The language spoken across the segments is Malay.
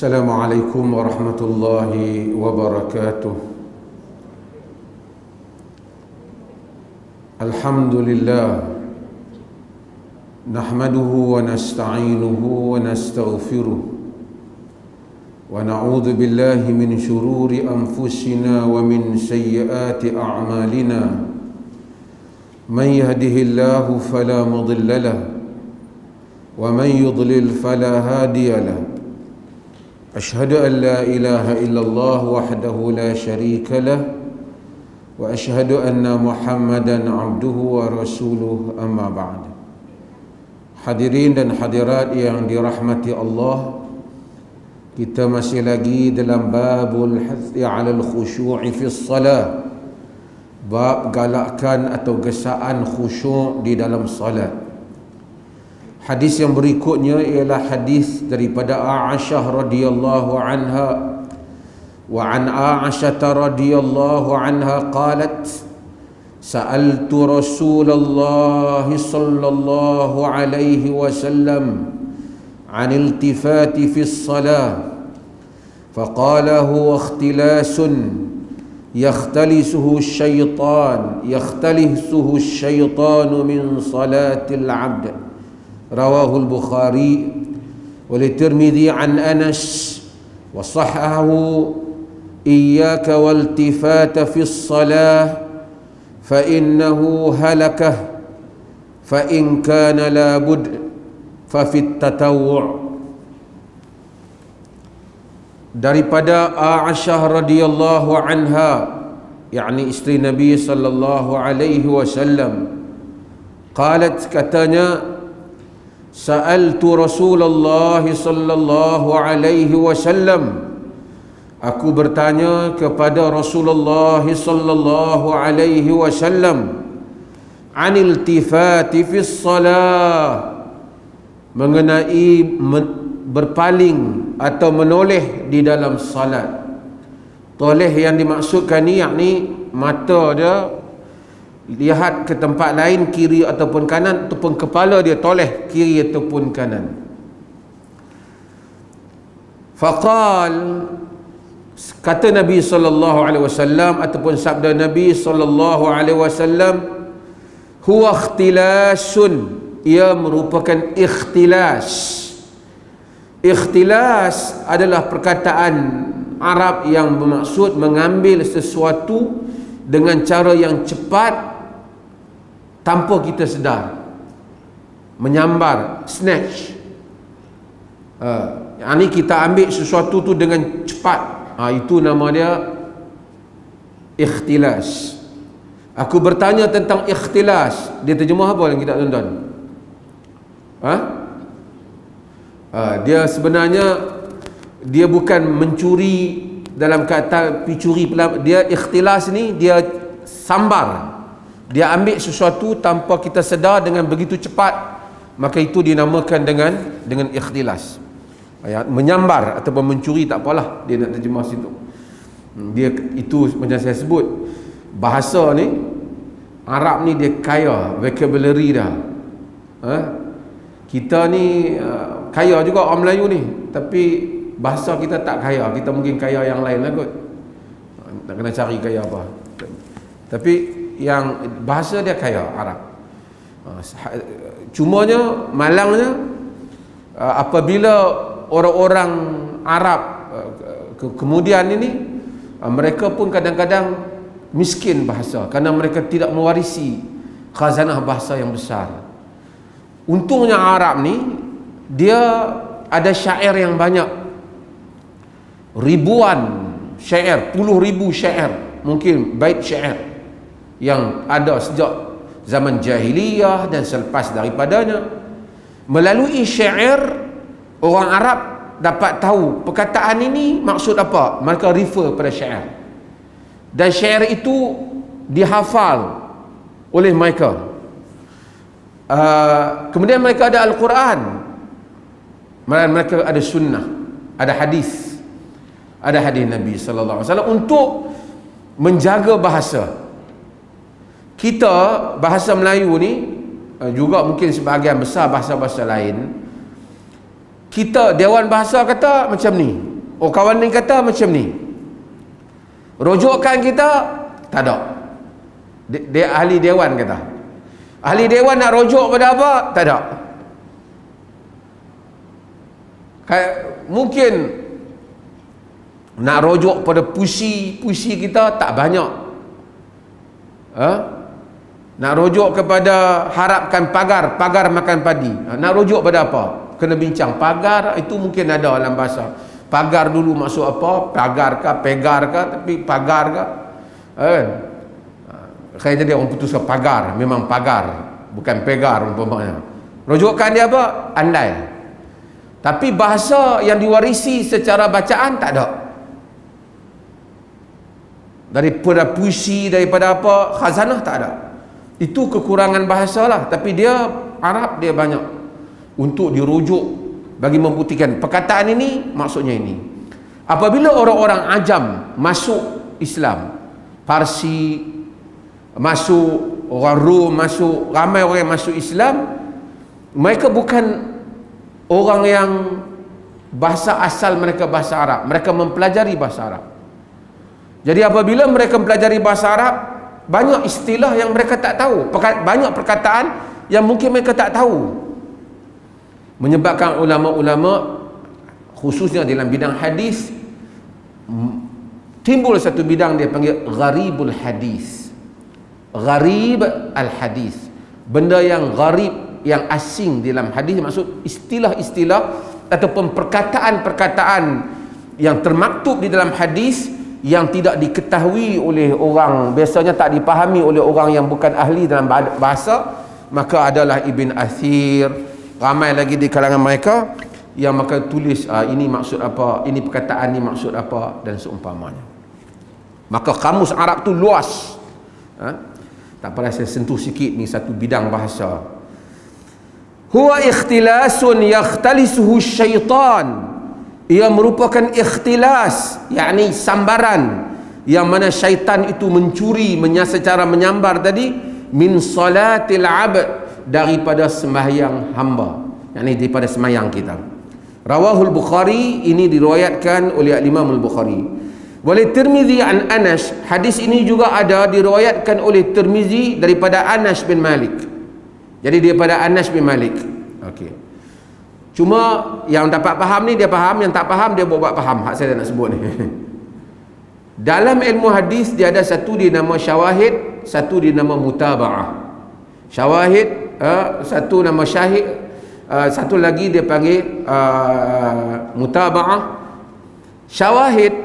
Assalamualaikum warahmatullahi wabarakatuh. Alhamdulillah, nahmaduhu wa nasta'inuhu wa nastaghfiruh wa na'udzu billahi min shururi anfusina wa min sayyiati a'malina. Man yahdihillahu fala mudilla lahu wa man yudlil fala hadiya lahu. Ashhadu an la ilaha illallah wahdahu la syarika lah wa ashhadu anna Muhammadan abduhu wa rasuluh, amma ba'd. Hadirin dan hadirat yang dirahmati Allah, kita masih lagi dalam babul hathi 'ala al-khusyu' fi shalah, bab galakkan atau gesaan khusyuk di dalam salat. Hadis yang berikutnya ialah hadis daripada Aisyah radhiyallahu anha. Wa an Aisyah radhiyallahu anha qalat, sa'altu Rasulullah sallallahu alaihi wasallam 'an iltifati fi as-salah faqala huwa ikhtilasun yakhtalisuhu asy-syaitanu min salatil 'abd. Rawahul Bukhari wa Tirmidzi an Anas wa sahhahu, iyyaka waltifata fi shalah fa innahu halakah fa in kana la bud fa fit tatawwu'. Daripada Aisyah radhiyallahu anha, yakni isteri Nabi sallallahu alaihi wasallam, qalat, katanya, sa'altu Rasulullah sallallahu alaihi wasallam, aku bertanya kepada Rasulullah sallallahu alaihi wasallam, anil tifati fi shalah, mengenai berpaling atau menoleh di dalam salat. Toleh yang dimaksudkan ni yakni mata dia lihat ke tempat lain, kiri ataupun kanan, ataupun kepala dia toleh kiri ataupun kanan. Faqal, kata Nabi sallallahu alaihi wasallam ataupun sabda Nabi sallallahu alaihi wasallam, huwa ikhtilasun, ia merupakan ikhtilas. Ikhtilas adalah perkataan Arab yang bermaksud mengambil sesuatu dengan cara yang cepat tanpa kita sedar, menyambar, snatch. Ini kita ambil sesuatu tu dengan cepat, itu nama dia ikhtilas. Aku bertanya tentang ikhtilas, dia terjemah apa yang kita tuan-tuan? Dia sebenarnya dia bukan mencuri dalam kata picuri, dia ikhtilas ni dia sambar. Dia ambil sesuatu tanpa kita sedar dengan begitu cepat, maka itu dinamakan dengan ikhtilas. Menyambar ataupun mencuri, tak apalah dia nak terjemah situ. Dia itu macam saya sebut, bahasa ni Arab ni dia kaya vocabulary dah. Kita ni kaya juga orang Melayu ni, tapi bahasa kita tak kaya. Kita mungkin kaya yang lain lah kot. Tak kena cari kaya apa. Tapi yang bahasa dia kaya Arab. Cumanya malangnya apabila orang-orang Arab kemudian ini, mereka pun kadang-kadang miskin bahasa kerana mereka tidak mewarisi khazanah bahasa yang besar. Untungnya Arab ni dia ada syair yang banyak, ribuan syair, puluh ribu syair, mungkin bait syair yang ada sejak zaman jahiliyah dan selepas daripadanya. Melalui syair, orang Arab dapat tahu perkataan ini maksud apa, mereka refer pada syair, dan syair itu dihafal oleh mereka. Kemudian mereka ada Al-Quran, mereka ada sunnah, ada hadis Nabi sallallahu alaihi wasallam untuk menjaga bahasa. Kita bahasa Melayu ni juga mungkin sebahagian besar bahasa-bahasa lain, kita Dewan Bahasa kata macam ni, Oh, kawan ni kata macam ni. Rujukan kita tak ada. Dia ahli dewan kata. Ahli dewan nak rujuk pada apa? Tak ada. Mungkin nak rujuk pada puisi kita tak banyak. Nak rujuk kepada harapkan pagar makan padi. Nak rujuk pada apa? Kena bincang. Pagar itu mungkin ada dalam bahasa. Pagar dulu maksud apa? Pagar kah, pegar kah? Tapi pagar kah? Kayaknya dia orang putuskan pagar. Memang pagar, bukan pegar umpamanya. Rujukan dia apa? Andai. Tapi bahasa yang diwarisi secara bacaan tak ada. Daripada puisi, daripada apa, khazanah tak ada. Itu kekurangan bahasa lah. Tapi dia Arab dia banyak untuk dirujuk bagi membuktikan perkataan ini maksudnya ini. Apabila orang-orang ajam masuk Islam, Parsi masuk, orang Rom masuk, ramai orang yang masuk Islam, mereka bukan orang yang bahasa asal mereka bahasa Arab. Mereka mempelajari bahasa Arab. Jadi apabila mereka mempelajari bahasa Arab, banyak istilah yang mereka tak tahu, banyak perkataan yang mungkin mereka tak tahu, menyebabkan ulama-ulama khususnya dalam bidang hadis timbul satu bidang dia panggil gharibul hadis. Gharib al-hadis, benda yang gharib, yang asing dalam hadis, maksud istilah-istilah ataupun perkataan-perkataan yang termaktub di dalam hadis yang tidak diketahui oleh orang, biasanya tak dipahami oleh orang yang bukan ahli dalam bahasa. Maka adalah Ibn Athir, ramai lagi di kalangan mereka yang maka tulis ini maksud apa, ini perkataan ini maksud apa, dan seumpamanya. Maka kamus Arab tu luas. Tak apalah, saya sentuh sikit ni satu bidang bahasa. Huwa ikhtilasun yakhtalisuhu syaitan. Ia merupakan ikhtilas, yakni sambaran yang mana syaitan itu mencuri secara menyambar tadi min salatil abd, daripada sembahyang hamba, yakni daripada sembahyang kita. Rawahul Bukhari, ini diriwayatkan oleh Imam Al-Bukhari. Oleh Tirmizi an Anas, hadis ini juga ada diriwayatkan oleh Tirmizi daripada Anas bin Malik. Jadi daripada Anas bin Malik. Okey. Cuma yang dapat faham ni dia faham, yang tak faham dia buat faham. Hak saya nak sebut ni. Dalam ilmu hadis dia ada satu dinama syawahid, satu dinama mutaba'ah. Syawahid, satu nama syahid, satu lagi dia panggil mutaba'ah. Syawahid,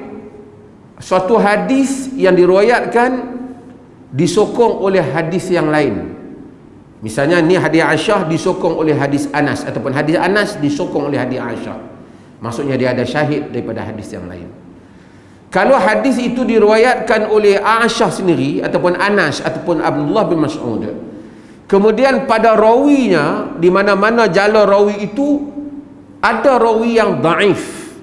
suatu hadis yang diriwayatkan disokong oleh hadis yang lain. Misalnya ni hadis Aisyah disokong oleh hadis Anas, ataupun hadis Anas disokong oleh hadis Aisyah. Maksudnya dia ada syahid daripada hadis yang lain. Kalau hadis itu diriwayatkan oleh Aisyah sendiri, ataupun Anas, ataupun Abdullah bin Mas'ud, kemudian pada rawinya, di mana-mana jalur rawi itu ada rawi yang dhaif,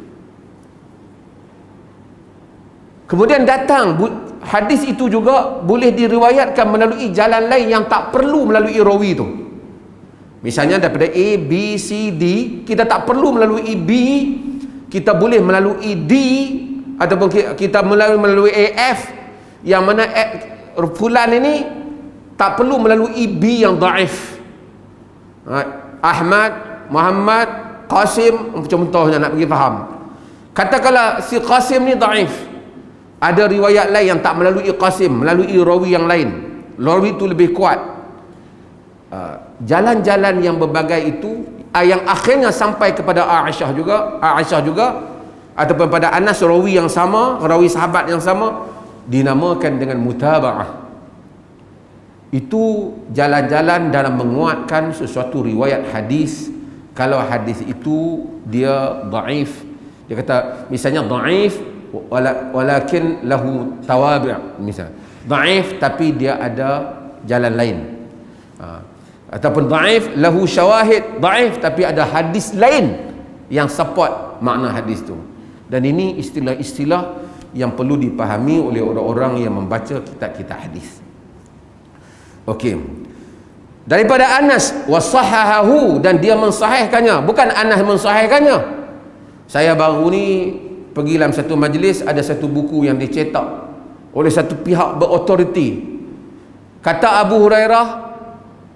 kemudian datang hadis itu juga boleh diriwayatkan melalui jalan lain yang tak perlu melalui rawi itu. Misalnya daripada A, B, C, D, kita tak perlu melalui B, kita boleh melalui D, ataupun kita melalui AF, yang mana fulan ini tak perlu melalui B yang dhaif. Ahmad, Muhammad, Qasim, contohnya nak bagi faham. Katakanlah si Qasim ni dhaif, ada riwayat lain yang tak melalui Qasim, melalui rawi yang lain, rawi itu lebih kuat. Jalan-jalan yang berbagai itu yang akhirnya sampai kepada Aisyah juga, ataupun pada Anas, rawi yang sama, rawi sahabat yang sama, dinamakan dengan mutaba'ah. Itu jalan-jalan dalam menguatkan sesuatu riwayat hadis kalau hadis itu dia dhaif. Dia kata misalnya dhaif walakin lahu tawabi', misal dhaif tapi dia ada jalan lain, ataupun dhaif lahu syawahid, dhaif tapi ada hadis lain yang support makna hadis tu. Dan ini istilah-istilah yang perlu dipahami oleh orang-orang yang membaca kitab-kitab hadis. Okey, daripada Anas wasahahahu, dan dia mensahihkannya, bukan Anas mensahihkannya. Saya baru ni pergi dalam satu majlis, ada satu buku yang dicetak oleh satu pihak berautoriti. Kata Abu Hurairah,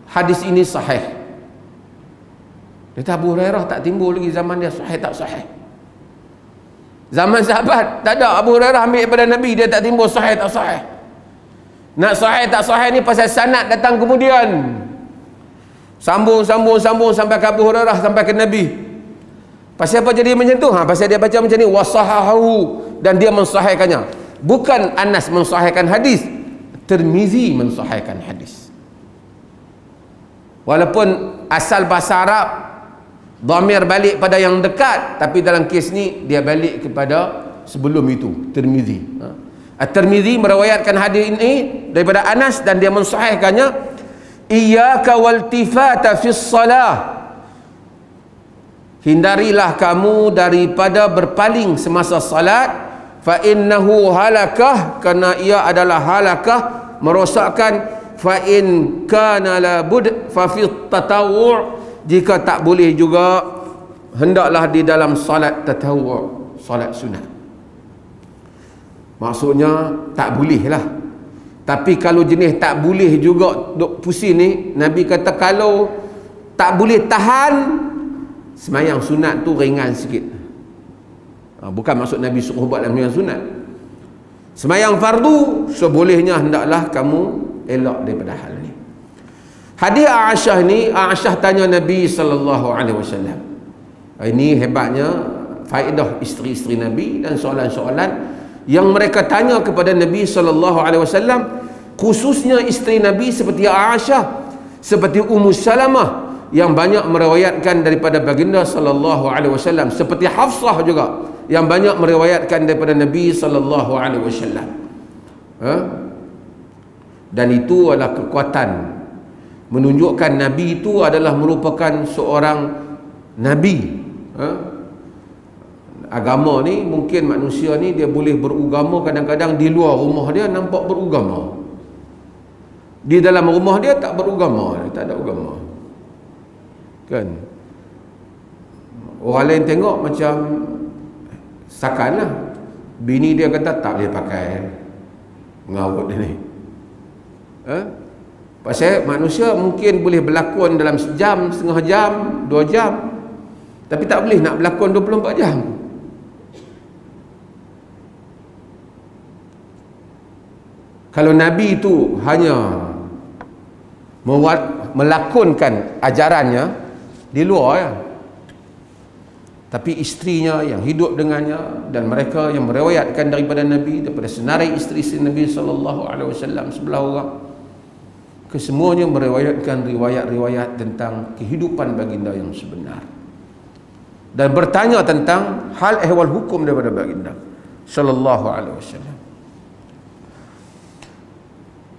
hadis ini sahih. Kata Abu Hurairah tak timbul lagi zaman dia sahih tak sahih. Zaman sahabat tak ada, Abu Hurairah ambil daripada Nabi, dia tak timbul sahih tak sahih. Nak sahih tak sahih ni pasal sanad datang kemudian. Sambung sampai ke Abu Hurairah, sampai ke Nabi. Pasal apa jadi macam tu? Pasal dia baca macam ni, wasahahu, dan dia mensahihkannya. Bukan Anas mensahihkan hadis, Tirmizi mensahihkan hadis. Walaupun asal bahasa Arab dhamir balik pada yang dekat, tapi dalam kes ni dia balik kepada sebelum itu, Tirmizi. At-Tirmizi meriwayatkan hadis ini daripada Anas dan dia mensahihkannya. Iyyaka waltifata fis salah, hindarilah kamu daripada berpaling semasa salat, fa innahu halakah, kerana ia adalah halakah, merosakkan. Fa in kana la bud fa fi tatawwu', jika tak boleh juga hendaklah di dalam salat tatawwu', salat sunat. Maksudnya tak boleh lah. Tapi kalau jenis tak boleh juga duk pusing ni, Nabi kata kalau tak boleh tahan, semayang sunat tu ringan sikit. Bukan maksud Nabi suruh buat dalam semayang sunat. Semayang fardu sebolehnya hendaklah kamu elak daripada hal ni. Hadis Aisyah ni, Aisyah tanya Nabi SAW. Ini hebatnya faedah isteri-isteri Nabi dan soalan-soalan yang mereka tanya kepada Nabi SAW, khususnya isteri Nabi seperti Aisyah, seperti Ummu Salamah yang banyak meriwayatkan daripada baginda SAW, seperti Hafsah juga yang banyak meriwayatkan daripada Nabi SAW. Dan itu adalah kekuatan, menunjukkan Nabi itu adalah merupakan seorang Nabi. Agama ni, mungkin manusia ni dia boleh beragama kadang-kadang di luar rumah dia nampak beragama, di dalam rumah dia tak beragama, tak ada agama kan. Orang lain tengok macam sakan lah. Bini dia kata tak boleh pakai mengarut dia ni. Pasal manusia mungkin boleh berlakon dalam sejam, setengah jam, 2 jam, tapi tak boleh nak berlakon 24 jam. Kalau Nabi itu hanya melakonkan ajarannya di luar ya, tapi isterinya yang hidup dengannya dan mereka yang meriwayatkan daripada Nabi, daripada senarai isteri-isteri Nabi SAW 11 orang, kesemuanya meriwayatkan riwayat-riwayat tentang kehidupan baginda yang sebenar dan bertanya tentang hal ehwal hukum daripada baginda SAW.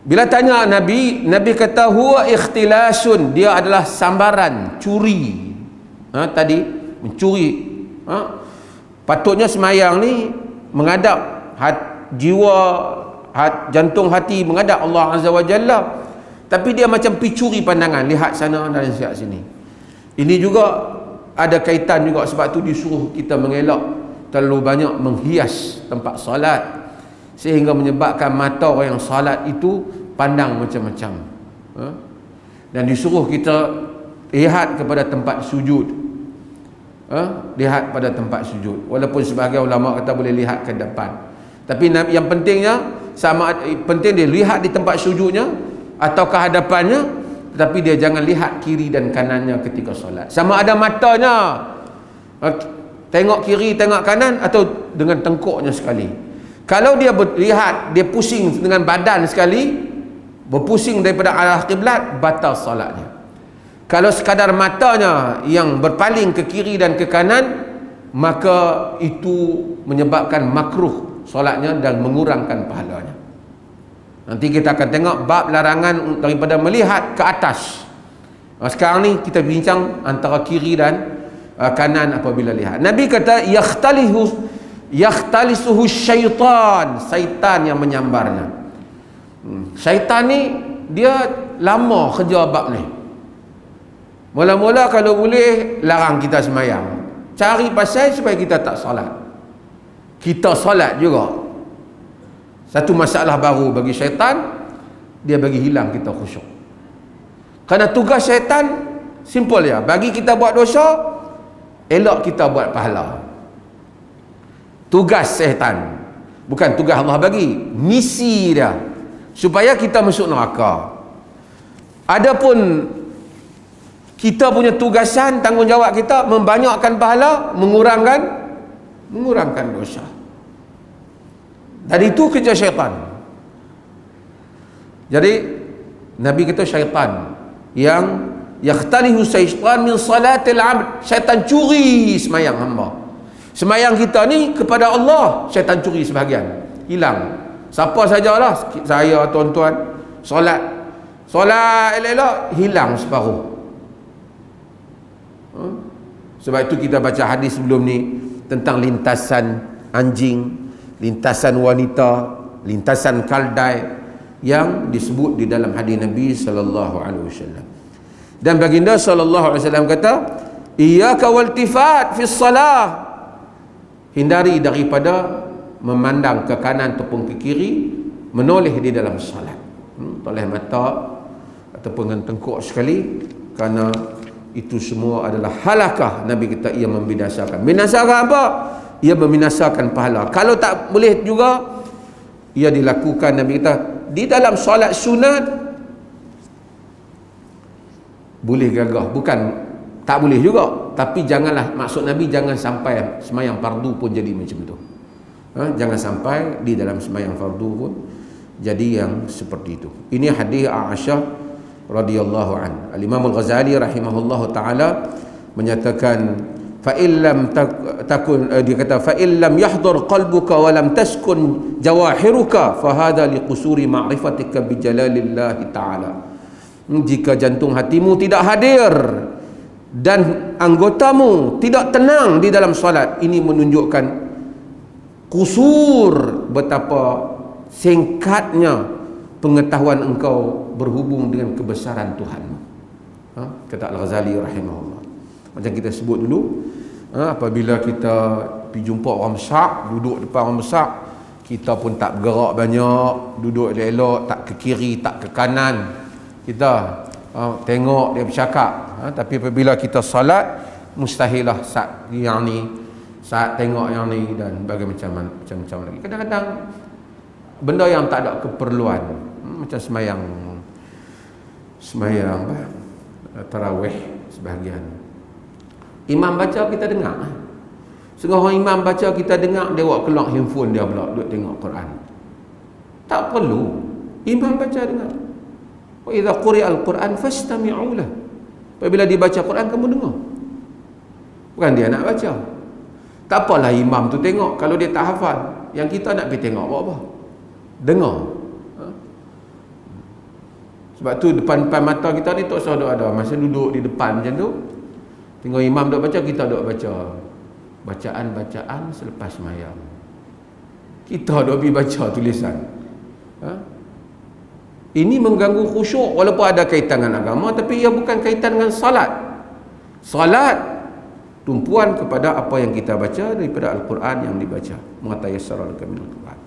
Bila tanya Nabi, Nabi kata huwa ikhtilasun, dia adalah sambaran, curi. Tadi mencuri. Patutnya semayang ni menghadap jiwa, jantung hati menghadap Allah Azza wa Jalla, tapi dia macam picuri pandangan, lihat sana dan lihat sini. Ini juga ada kaitan juga, sebab tu disuruh kita mengelak terlalu banyak menghias tempat salat, sehingga menyebabkan mata orang yang salat itu pandang macam-macam. Dan disuruh kita lihat kepada tempat sujud. Lihat pada tempat sujud. Walaupun sebahagian ulama kata boleh lihat ke depan, tapi yang pentingnya, penting dia lihat di tempat sujudnya atau ke hadapannya, tetapi dia jangan lihat kiri dan kanannya ketika solat. Sama ada matanya tengok kiri, tengok kanan, atau dengan tengkuknya sekali. Kalau dia lihat, dia pusing dengan badan sekali, berpusing daripada arah kiblat, batal salatnya. Kalau sekadar matanya yang berpaling ke kiri dan ke kanan, maka itu menyebabkan makruh solatnya dan mengurangkan pahalanya. Nanti kita akan tengok bab larangan daripada melihat ke atas. Sekarang ni kita bincang antara kiri dan kanan apabila lihat. Nabi kata yakhtalisuhu syaitan, syaitan yang menyambarnya. Syaitan ni dia lama kerja bab ni. Mula-mula kalau boleh larang kita semayang, cari pasal supaya kita tak salat. kita solat juga. Satu masalah baru bagi syaitan, dia bagi hilang kita khusyuk. Kerana tugas syaitan simple ya, bagi kita buat dosa, elok kita buat pahala. Tugas syaitan, bukan tugas Allah bagi, misi dia supaya kita masuk neraka. Adapun kita punya tugasan, tanggungjawab kita membanyakkan pahala, mengurangkan dosa. Dan itu kerja syaitan. Jadi Nabi kata syaitan yang yakhtalihu syaitan min salatil abd, syaitan curi semayang hamba. Semayang kita ni kepada Allah, syaitan curi sebahagian, hilang. Siapa sajalah, saya tuan-tuan solat elok-elok, hilang separuh. Sebab itu kita baca hadis sebelum ni tentang lintasan anjing, lintasan wanita, lintasan kaldai yang disebut di dalam hadis Nabi sallallahu alaihi wasallam. Dan baginda sallallahu alaihi wasallam kata, iyyaka waltifat fi shalah, hindari daripada memandang ke kanan ataupun ke kiri, menoleh di dalam salat. Toleh mata ataupun dengan tengkuk sekali, kerana itu semua adalah halakah. Nabi kita ia membinasakan. Binasakan apa? Ia membinasakan pahala. Kalau tak boleh juga, ia dilakukan, Nabi kita di dalam solat sunat boleh gagah, bukan tak boleh juga, tapi janganlah, maksud Nabi jangan sampai semayang fardu pun jadi macam tu. Jangan sampai di dalam semayang fardu pun jadi yang seperti itu. Ini hadis Aisyah radhiyallahu an. Al-Imam Al-Ghazali rahimahullahu taala menyatakan, fa illam takun, dia kata, fa illam yahdhur qalbuka wa lam taskun jawahiruka fa hadha liqusuri ma'rifatika bi jalalillah taala. Jika jantung hatimu tidak hadir dan anggotamu tidak tenang di dalam solat, ini menunjukkan kusur, betapa singkatnya pengetahuan engkau berhubung dengan kebesaran Tuhanmu. Kata Al-Ghazali rahimahullah. Macam kita sebut dulu, apabila kita pergi jumpa orang besar, duduk depan orang besar, kita pun tak bergerak banyak, duduk elok-elok, tak ke kiri, tak ke kanan, kita tengok dia bercakap. Tapi apabila kita salat, mustahilah saat yang ni, saat tengok yang ni, dan macam-macam lagi. Kadang-kadang benda yang tak ada keperluan, macam semayang tarawih sebahagian, imam baca kita dengar, setengah orang imam baca kita dengar, dia buat keluar handphone dia pula duduk tengok Quran. Tak perlu, imam baca dengar. Wa idza quri'a al-Quran fastami'u lah. Apabila dibaca Quran, kamu dengar, bukan dia nak baca. Tak apalah imam tu tengok, kalau dia tak hafal, yang kita nak pergi tengok buat apa? Dengar. Sebab tu depan mata kita ni tak usah ada. Masa duduk di depan macam tu, tengok imam duk baca, kita duk baca bacaan selepas sembahyang. Kita duk pergi baca tulisan. Ini mengganggu khusyuk, walaupun ada kaitan dengan agama, tapi ia bukan kaitan dengan salat. Salat tumpuan kepada apa yang kita baca daripada Al-Quran yang dibaca. Matayassara laka minal Quran.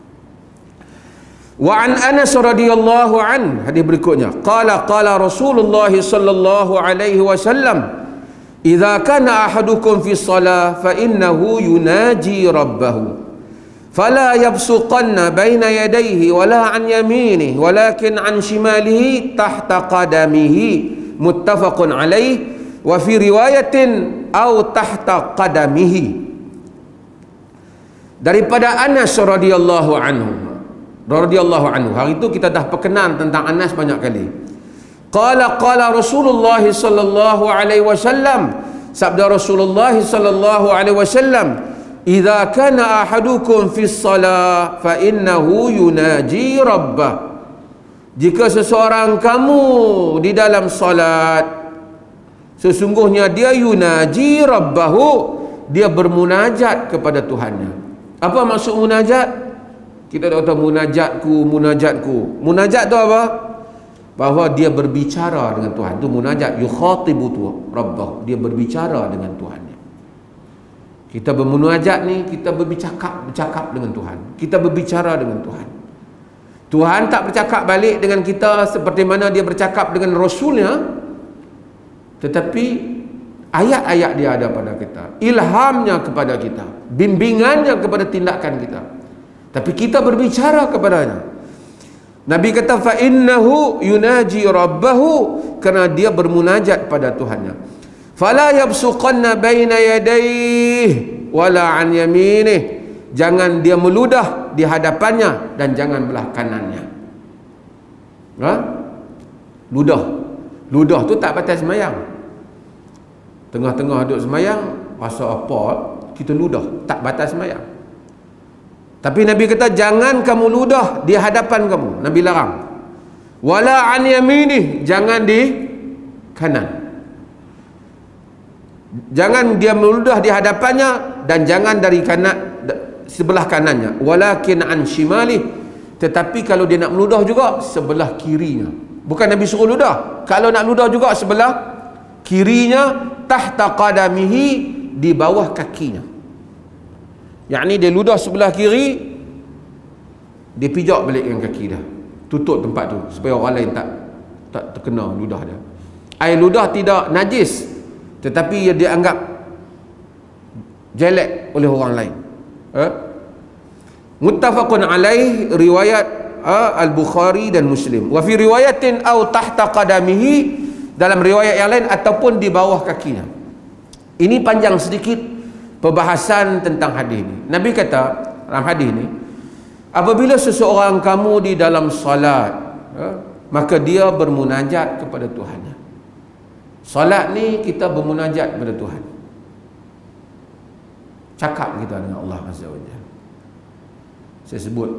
Wa an Anas radhiyallahu an, hadis berikutnya, qala Rasulullah sallallahu alaihi wasallam, idza kana ahadukum fi shalah fa innahu yunaji rabbahu fala yabsuqanna baina yadayhi wala an yaminihi walakin an shimalihi tahta qadamihi, muttafaqun alaih, wa fi riwayatin au tahta qadamihi. Daripada Anas radhiyallahu anhu. Hari itu kita dah perkenan tentang Anas banyak kali. Qala Rasulullah sallallahu alaihi wasallam, sabda Rasulullah sallallahu alaihi wasallam, idza kana ahadukum fi shalah fa innahu yunaji rabbah. Jika seseorang kamu di dalam salat, sesungguhnya dia yunaji rabbahu, dia bermunajat kepada Tuhannya. Apa maksud munajat? Kita dah tahu munajatku. Munajat tu apa? Bahawa dia berbicara dengan Tuhan. Itu munajat. Yukhatibu rabbahu, dia berbicara dengan Tuhannya. Kita bermunajat ni, kita bercakap dengan Tuhan. Kita berbicara dengan Tuhan. Tuhan tak bercakap balik dengan kita seperti mana dia bercakap dengan Rasulnya, tetapi ayat-ayat dia ada pada kita, ilhamnya kepada kita, bimbingannya kepada tindakan kita. Tapi kita berbicara kepadanya. Nabi kata fa innahu yunaji rabbahu, kerana dia bermunajat pada Tuhannya. Fala yabsuqanna baina yadayhi wala an yaminih, jangan dia meludah di hadapannya dan jangan belah kanannya. Ha? Ludah tu tak batas semayang. Tengah-tengah duduk semayang, rasa apa, kita ludah, tak batas semayang. Tapi Nabi kata jangan kamu ludah di hadapan kamu. Nabi larang. Wala an yaminih, jangan di kanan. Jangan dia meludah di hadapannya dan jangan dari kanan, sebelah kanannya. Walakin an shimalih, tetapi kalau dia nak meludah juga sebelah kirinya. Bukan Nabi suruh ludah, kalau nak ludah juga sebelah kirinya, tahta qadamihi, di bawah kakinya. Yakni dia ludah sebelah kiri, dia pijak balik dengan kaki dah, tutup tempat tu supaya orang lain tak terkena ludah dia. Air ludah tidak najis, tetapi ia dianggap jelek oleh orang lain. Muttafaqun alaih, riwayat Al-Bukhari dan Muslim. Wa fi riwayatin au tahta qadamihi, dalam riwayat yang lain ataupun di bawah kakinya. Ini panjang sedikit perbahasan tentang hadis ini. Nabi kata dalam hadis ini, apabila seseorang kamu di dalam salat, maka dia bermunajat kepada Tuhannya. Salat ni kita bermunajat kepada Tuhan, cakap kita dengan Allah Azza wa Jalla. Saya sebut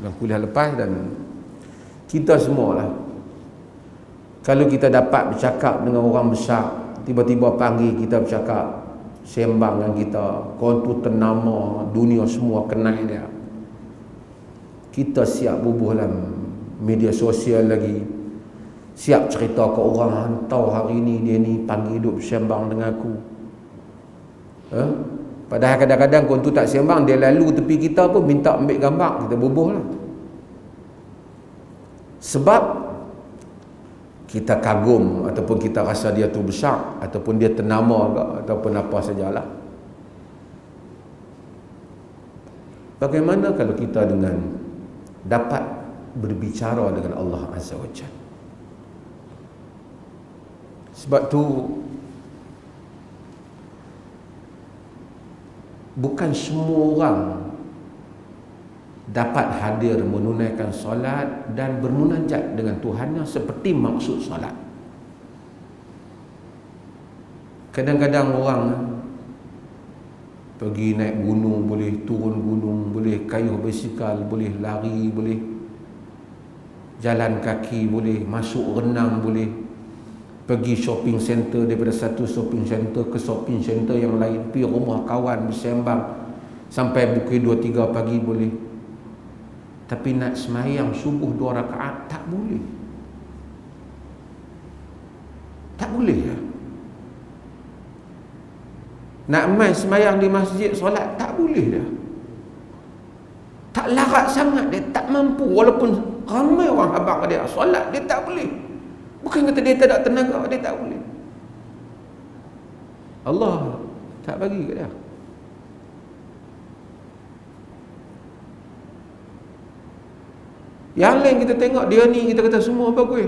dalam kuliah lepas, dan kita semualah, kalau kita dapat bercakap dengan orang besar, tiba-tiba panggil kita bercakap, sembang dengan kita, kau tu ternama, dunia semua kenal dia, kita siap bubuh dalam media sosial lagi, siap cerita ke orang, hantau hari ni dia ni panggil duduk bersembang dengan aku. Padahal kadang-kadang kau tu tak sembang, dia lalu tepi kita pun minta ambil gambar, kita bubuh lah. Sebab kita kagum, ataupun kita rasa dia tu besar, ataupun dia ternama ke, ataupun apa sajalah. Bagaimana kalau kita dengan dapat berbicara dengan Allah Azza wa Jalla? Sebab tu bukan semua orang dapat hadir menunaikan solat dan bermunajat dengan Tuhannya seperti maksud solat. Kadang-kadang orang pergi naik gunung, boleh turun gunung, boleh kayuh basikal, boleh lari, boleh jalan kaki, boleh masuk renang, boleh pergi shopping center, daripada satu shopping center ke shopping center yang lain, pergi rumah kawan bersembang sampai pukul 2-3 pagi boleh. Tapi nak semayang subuh 2 rakaat tak boleh. Tak boleh ya. Nak mai semayang di masjid solat tak boleh dah. Tak larat sangat dia, tak mampu, walaupun ramai orang habaq dia solat, dia tak boleh. Bukan kata dia tak ada tenaga, dia tak boleh. Allah tak bagi ke dia. Yang lain kita tengok dia ni, kita kata semua bagus,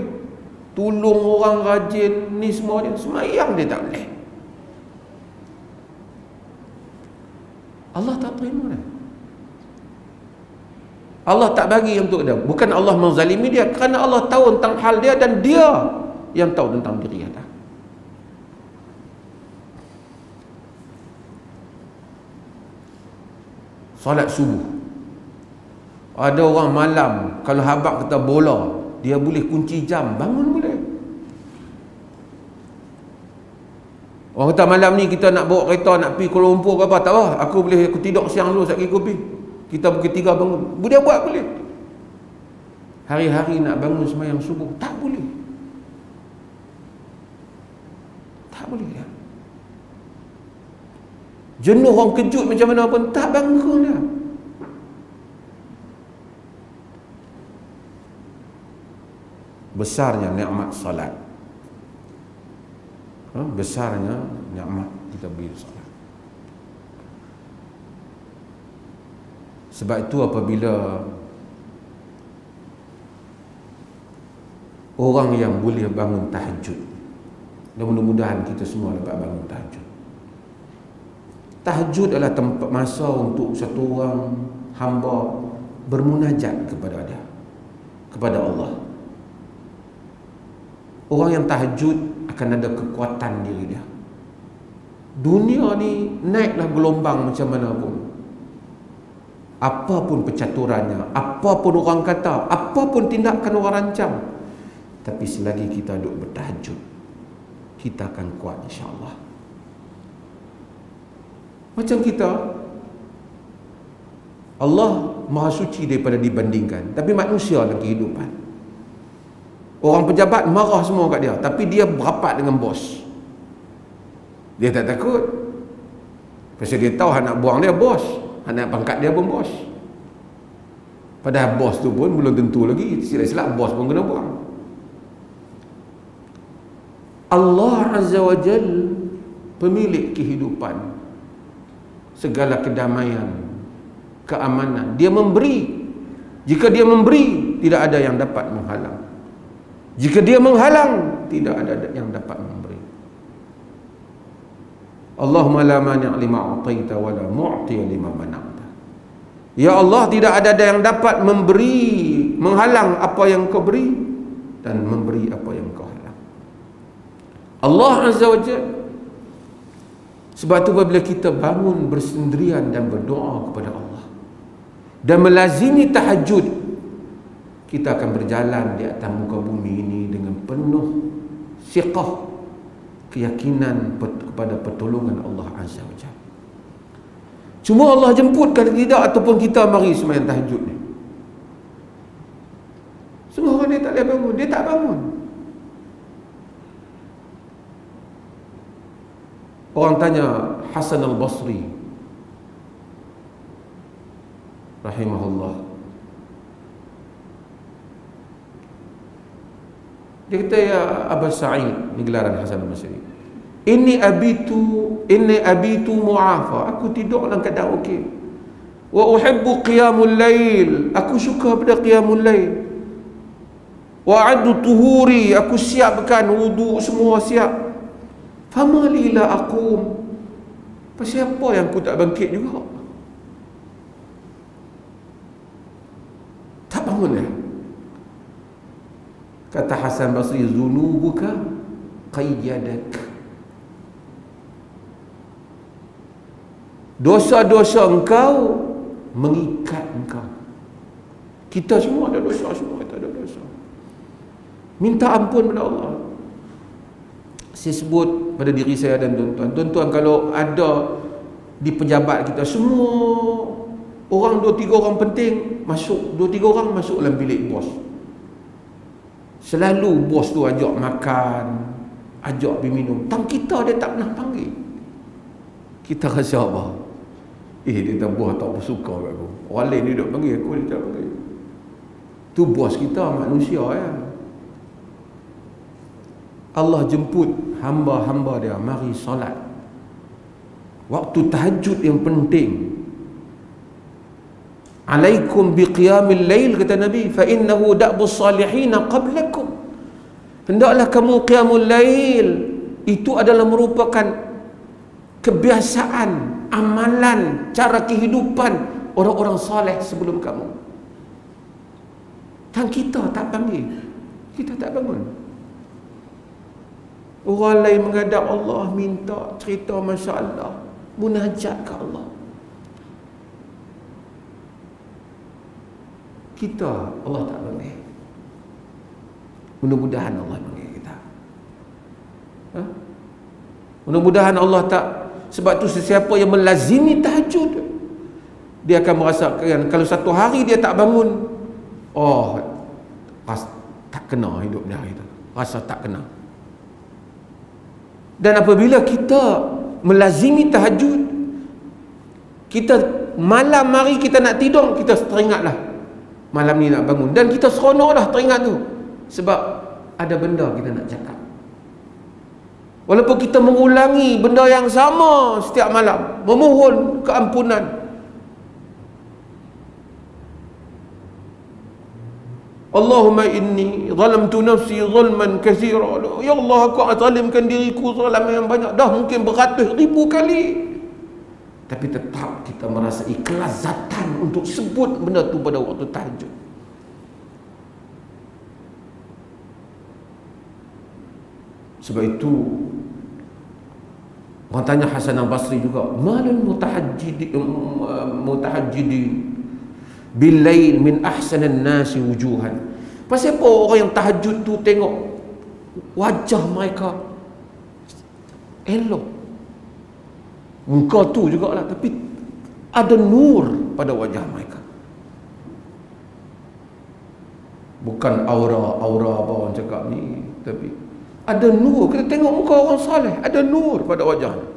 tolong orang rajin ni semua, dia semayang dia tak boleh. Allah tak terima dia. Allah tak bagi untuk dia. Bukan Allah menzalimi dia, kerana Allah tahu tentang hal dia dan dia yang tahu tentang diri dia. Solat subuh, ada orang malam, kalau habaq kata bola, dia boleh kunci jam, bangun boleh. Orang kata malam ni kita nak bawa kereta, nak pergi Kuala Lumpur ke apa, tak apa, aku tidur siang dulu, sekali kopi, kita pukul 3 bangun, dia buat boleh. Hari-hari nak bangun sembahyang subuh, tak boleh. Tak boleh ya. Jenuh, orang kejut macam mana pun tak bangun dah. Besarnya nikmat salat. Besarnya nikmat kita beri salat. Sebab itu apabila orang yang boleh bangun tahajud, dan mudah-mudahan kita semua dapat bangun tahajud. Tahajud adalah tempat masa untuk satu orang hamba bermunajat kepada dia, kepada Allah. Orang yang tahajud akan ada kekuatan diri dia. Dunia ni naiklah gelombang macam mana pun, apapun percaturannya, apapun orang kata, apapun tindakan orang rancang, tapi selagi kita duduk bertahajud, kita akan kuat insya-Allah. Macam kita, Allah Maha Suci daripada dibandingkan, tapi manusia dalam kehidupan, orang pejabat marah semua kat dia, tapi dia berapat dengan bos. Dia tak takut, pasal dia tahu anak buang dia bos, anak pangkat dia pun bos. Padahal bos tu pun belum tentu lagi, silap-silap bos pun kena buang. Allah Azza wa Jal pemilik kehidupan, segala kedamaian, keamanan. Dia memberi. Jika dia memberi, tidak ada yang dapat menghalang. Jika dia menghalang, tidak ada yang dapat memberi. Allahumma la mani' lima a'taita wa la mu'ti lima mana'ta. Ya Allah, tidak ada yang dapat memberi, menghalang apa yang kau beri, dan memberi apa yang kau halang. Allah Azza wa Jalla. Sebab itu apabila kita bangun bersendirian dan berdoa kepada Allah dan melazimi tahajud, kita akan berjalan di atas muka bumi ini dengan penuh siqah, keyakinan kepada pertolongan Allah Azza wa Jalla. Cuma Allah jemputkan tidak, ataupun kita mari sembahyang tahajud ni. Semua orang dia tak boleh bangun, dia tak bangun. Orang tanya Hasan al-Basri rahimahullah, dia kata, ya Abu Sa'id, ni gelaran Hasan al-Basri, inni abitu mu'afa, aku tidur dalam keadaan okey, wa uhibbu qiyamul lail, aku suka pada qiyamul lail, wa addu tuhuri, aku siapkan wudu semua siap, fama li la aqum, pasal apa yang aku tak bangkit juga, tak bangun ya. Kata Hasan Basri, zunubuka qayyadak, dosa-dosa engkau mengikat engkau. Kita semua ada dosa, semua kita ada dosa. Minta ampun kepada Allah. Saya sebut pada diri saya dan tuan-tuan, tuan-tuan kalau ada di pejabat kita, semua orang 2-3 orang penting masuk, 2-3 orang masuk dalam bilik bos. Selalu bos tu ajak makan, ajak pergi minum. Tang kita dia tak pernah panggil. Kita rasa apa? Dia tak bos tak bersuka kat aku. Orang lain dia duk panggil aku, dia tak panggil. Tu bos kita manusia ya. Allah jemput hamba-hamba dia mari solat. Waktu tahajud yang penting. Alaikum biqiyamil lail, kata Nabi, fa innahu da'bus salihin qablakum. Hendaklah kamu qiyamul lail. Itu adalah merupakan kebiasaan, amalan, cara kehidupan orang-orang soleh sebelum kamu. Dan kita tak panggil, kita tak bangun. Orang lain menghadap Allah, minta cerita masalah, munajat ke Allah. Kita, Allah tak panggil. Mudah-mudahan Allah panggil kita. Mudah-mudahan Allah tak. Sebab tu sesiapa yang melazimi tahajud, dia akan merasakan kalau satu hari dia tak bangun, tak kena hidup dia hari tu, rasa tak kena. Dan apabila kita melazimi tahajud, Kita malam hari kita nak tidur, kita teringatlah malam ni nak bangun, dan kita seronoklah teringat tu, sebab ada benda kita nak cakap. Walaupun kita mengulangi benda yang sama setiap malam, memohon keampunan. Allahumma inni zalamtu nafsi zulman katsira. Ya Allah, aku zalimkan diriku zalam yang banyak. Dah mungkin beratus ribu kali, tapi tetap kita merasa kelazatan untuk sebut benda tu pada waktu tahajud. Sebab itu orang tanya Hasan al-Basri juga, malul mutahajjidi bil-lail min ahsanan nasi wujuhan. Pasal apa orang yang tahajud tu tengok wajah mereka elok, muka tu jugalah, tapi ada nur pada wajah mereka. Bukan aura apa orang cakap ni, tapi ada nur. Kita tengok muka orang saleh, ada nur pada wajahnya.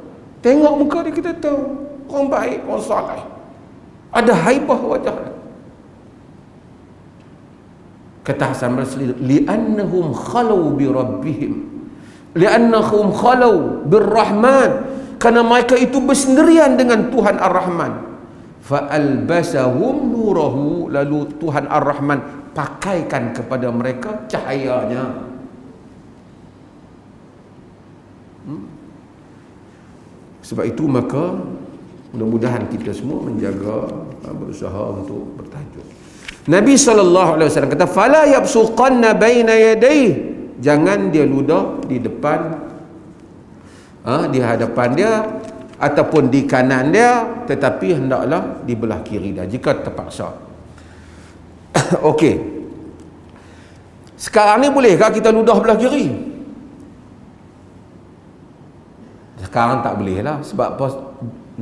Tengok muka dia, kita tahu orang baik, orang saleh, ada haibah wajahnya. Kata Hasan Basri, li'annahum khalau bi rabbihim, li'annahum khalau birrahman, kerana mereka itu bersendirian dengan Tuhan Ar-Rahman. Fa'albasahum nurahu, lalu Tuhan Ar-Rahman pakaikan kepada mereka cahayanya. Sebab itu maka mudah-mudahan kita semua menjaga, berusaha untuk bertahajud. Nabi SAW kata, fala yabsuqanna baina yadayhi, jangan dia ludah di depan, di hadapan dia ataupun di kanan dia, tetapi hendaklah di belah kiri dia jika terpaksa. Okey, sekarang ni bolehkah kita ludah belah kiri? Sekarang tak boleh lah. Sebab apa?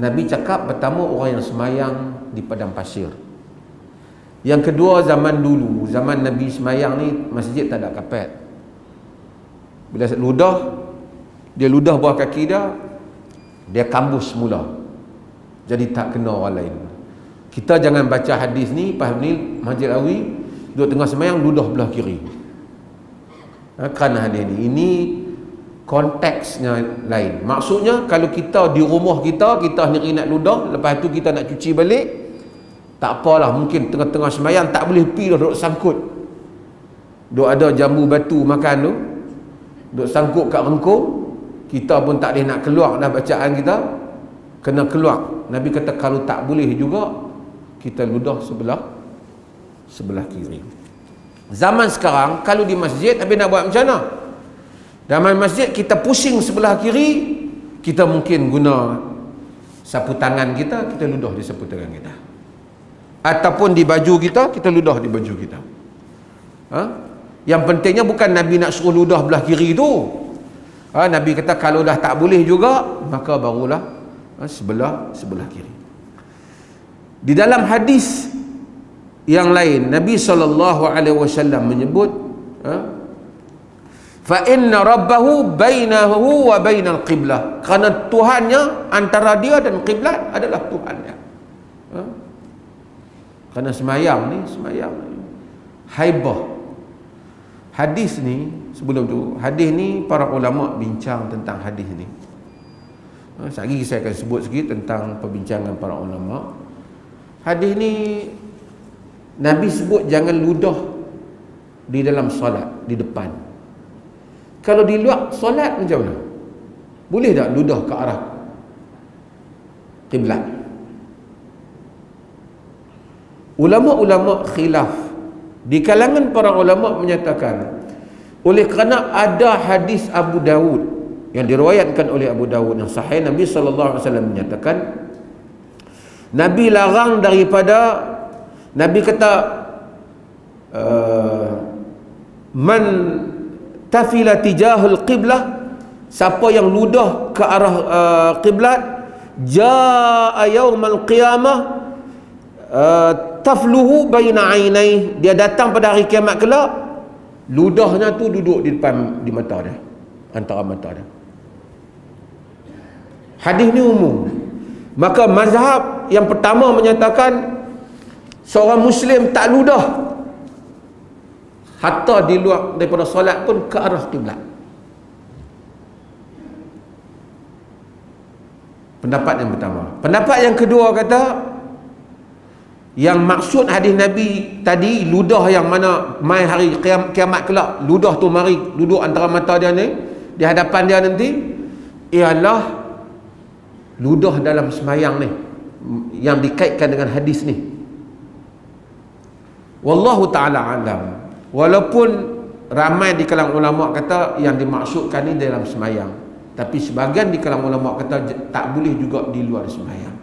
Nabi cakap, pertama orang yang semayang di padang pasir. Yang kedua, zaman dulu, zaman Nabi semayang ni masjid tak ada kapet. Bila ludah, dia ludah bawah kaki dia, dia kambus semula, jadi tak kena orang lain. Kita jangan baca hadis ni, faham ni, Masjid Awi duduk tengah semayang ludah belah kiri, kerana hadis ni, ini konteksnya lain. Maksudnya kalau kita di rumah kita sendiri nak ludah, lepas tu kita nak cuci balik, tak apalah, mungkin tengah-tengah semayang tak boleh pi dah, duduk sangkut, duduk ada jambu batu makan tu, duduk sangkut kat rengkung, kita pun tak boleh nak keluar dah, bacaan kita kena keluar. Nabi kata kalau tak boleh juga, kita ludah sebelah kiri. Zaman sekarang kalau di masjid, habis nak buat macam mana? Dalam masjid kita pusing sebelah kiri, kita mungkin guna sapu tangan kita ludah di sapu tangan kita, ataupun di baju kita ludah di baju kita. Yang pentingnya bukan Nabi nak suruh ludah belah kiri tu. Nabi kata kalau dah tak boleh juga, maka barulah sebelah kiri. Di dalam hadis yang lain, Nabi SAW menyebut, fa inna rabbahu bainahu wa bainal qiblah, kerana Tuhannya antara dia dan kiblat adalah Tuhannya. Kerana semayang ni haibah. Hadis ni, sebelum tu, hadis ni para ulama bincang tentang hadis ni. Sekali saya akan sebut sikit tentang perbincangan para ulama. Hadis ni Nabi sebut jangan ludah di dalam solat, di depan. Kalau di luar solat macam mana? Boleh tak ludah ke arah kiblat? Ulama-ulama khilaf. Di kalangan para ulama menyatakan, oleh kerana ada hadis Abu Dawud yang diriwayatkan oleh Abu Dawud yang sahih, Nabi SAW menyatakan, Nabi larang daripada, Nabi kata, man tafila tijahul qiblah, siapa yang ludah ke arah qiblat, jaa yaumal qiyamah tafluhu baina ainai, dia datang pada hari kiamat kelak, ludahnya tu duduk di depan, di mata dia, antara mata dia. Hadis ni umum. Maka mazhab yang pertama menyatakan seorang Muslim tak ludah hatta di luar daripada solat pun ke arah kiblat. Pendapat yang pertama. Pendapat yang kedua kata, yang maksud hadis Nabi tadi, ludah yang mana mai hari kiamat kelak, ludah tu mari duduk antara mata dia ni, di hadapan dia nanti, ialah ludah dalam semayang ni, yang dikaitkan dengan hadis ni. Wallahu ta'ala alam. Walaupun ramai di kalangan ulama kata yang dimaksudkan ni dalam semayang, tapi sebahagian di kalangan ulama kata tak boleh juga di luar semayang.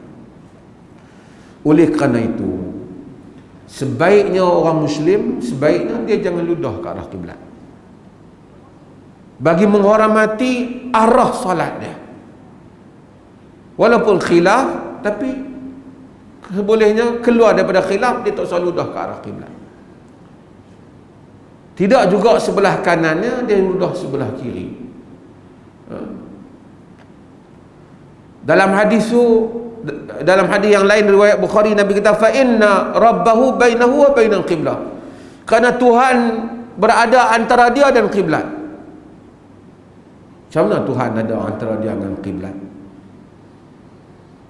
Oleh kerana itu, sebaiknya orang Muslim, sebaiknya dia jangan ludah ke arah kiblat, bagi menghormati arah solat dia. Walaupun khilaf, tapi sebolehnya keluar daripada khilaf, dia tak usah ludah ke arah kiblat. Tidak juga sebelah kanannya, dia ludah sebelah kiri. Dalam hadis yang lain riwayat Bukhari, Nabi kata fa inna rabbahu bainahu wa bainal qiblah, kerana Tuhan berada antara dia dan kiblat. Macam mana Tuhan ada antara dia dan kiblat?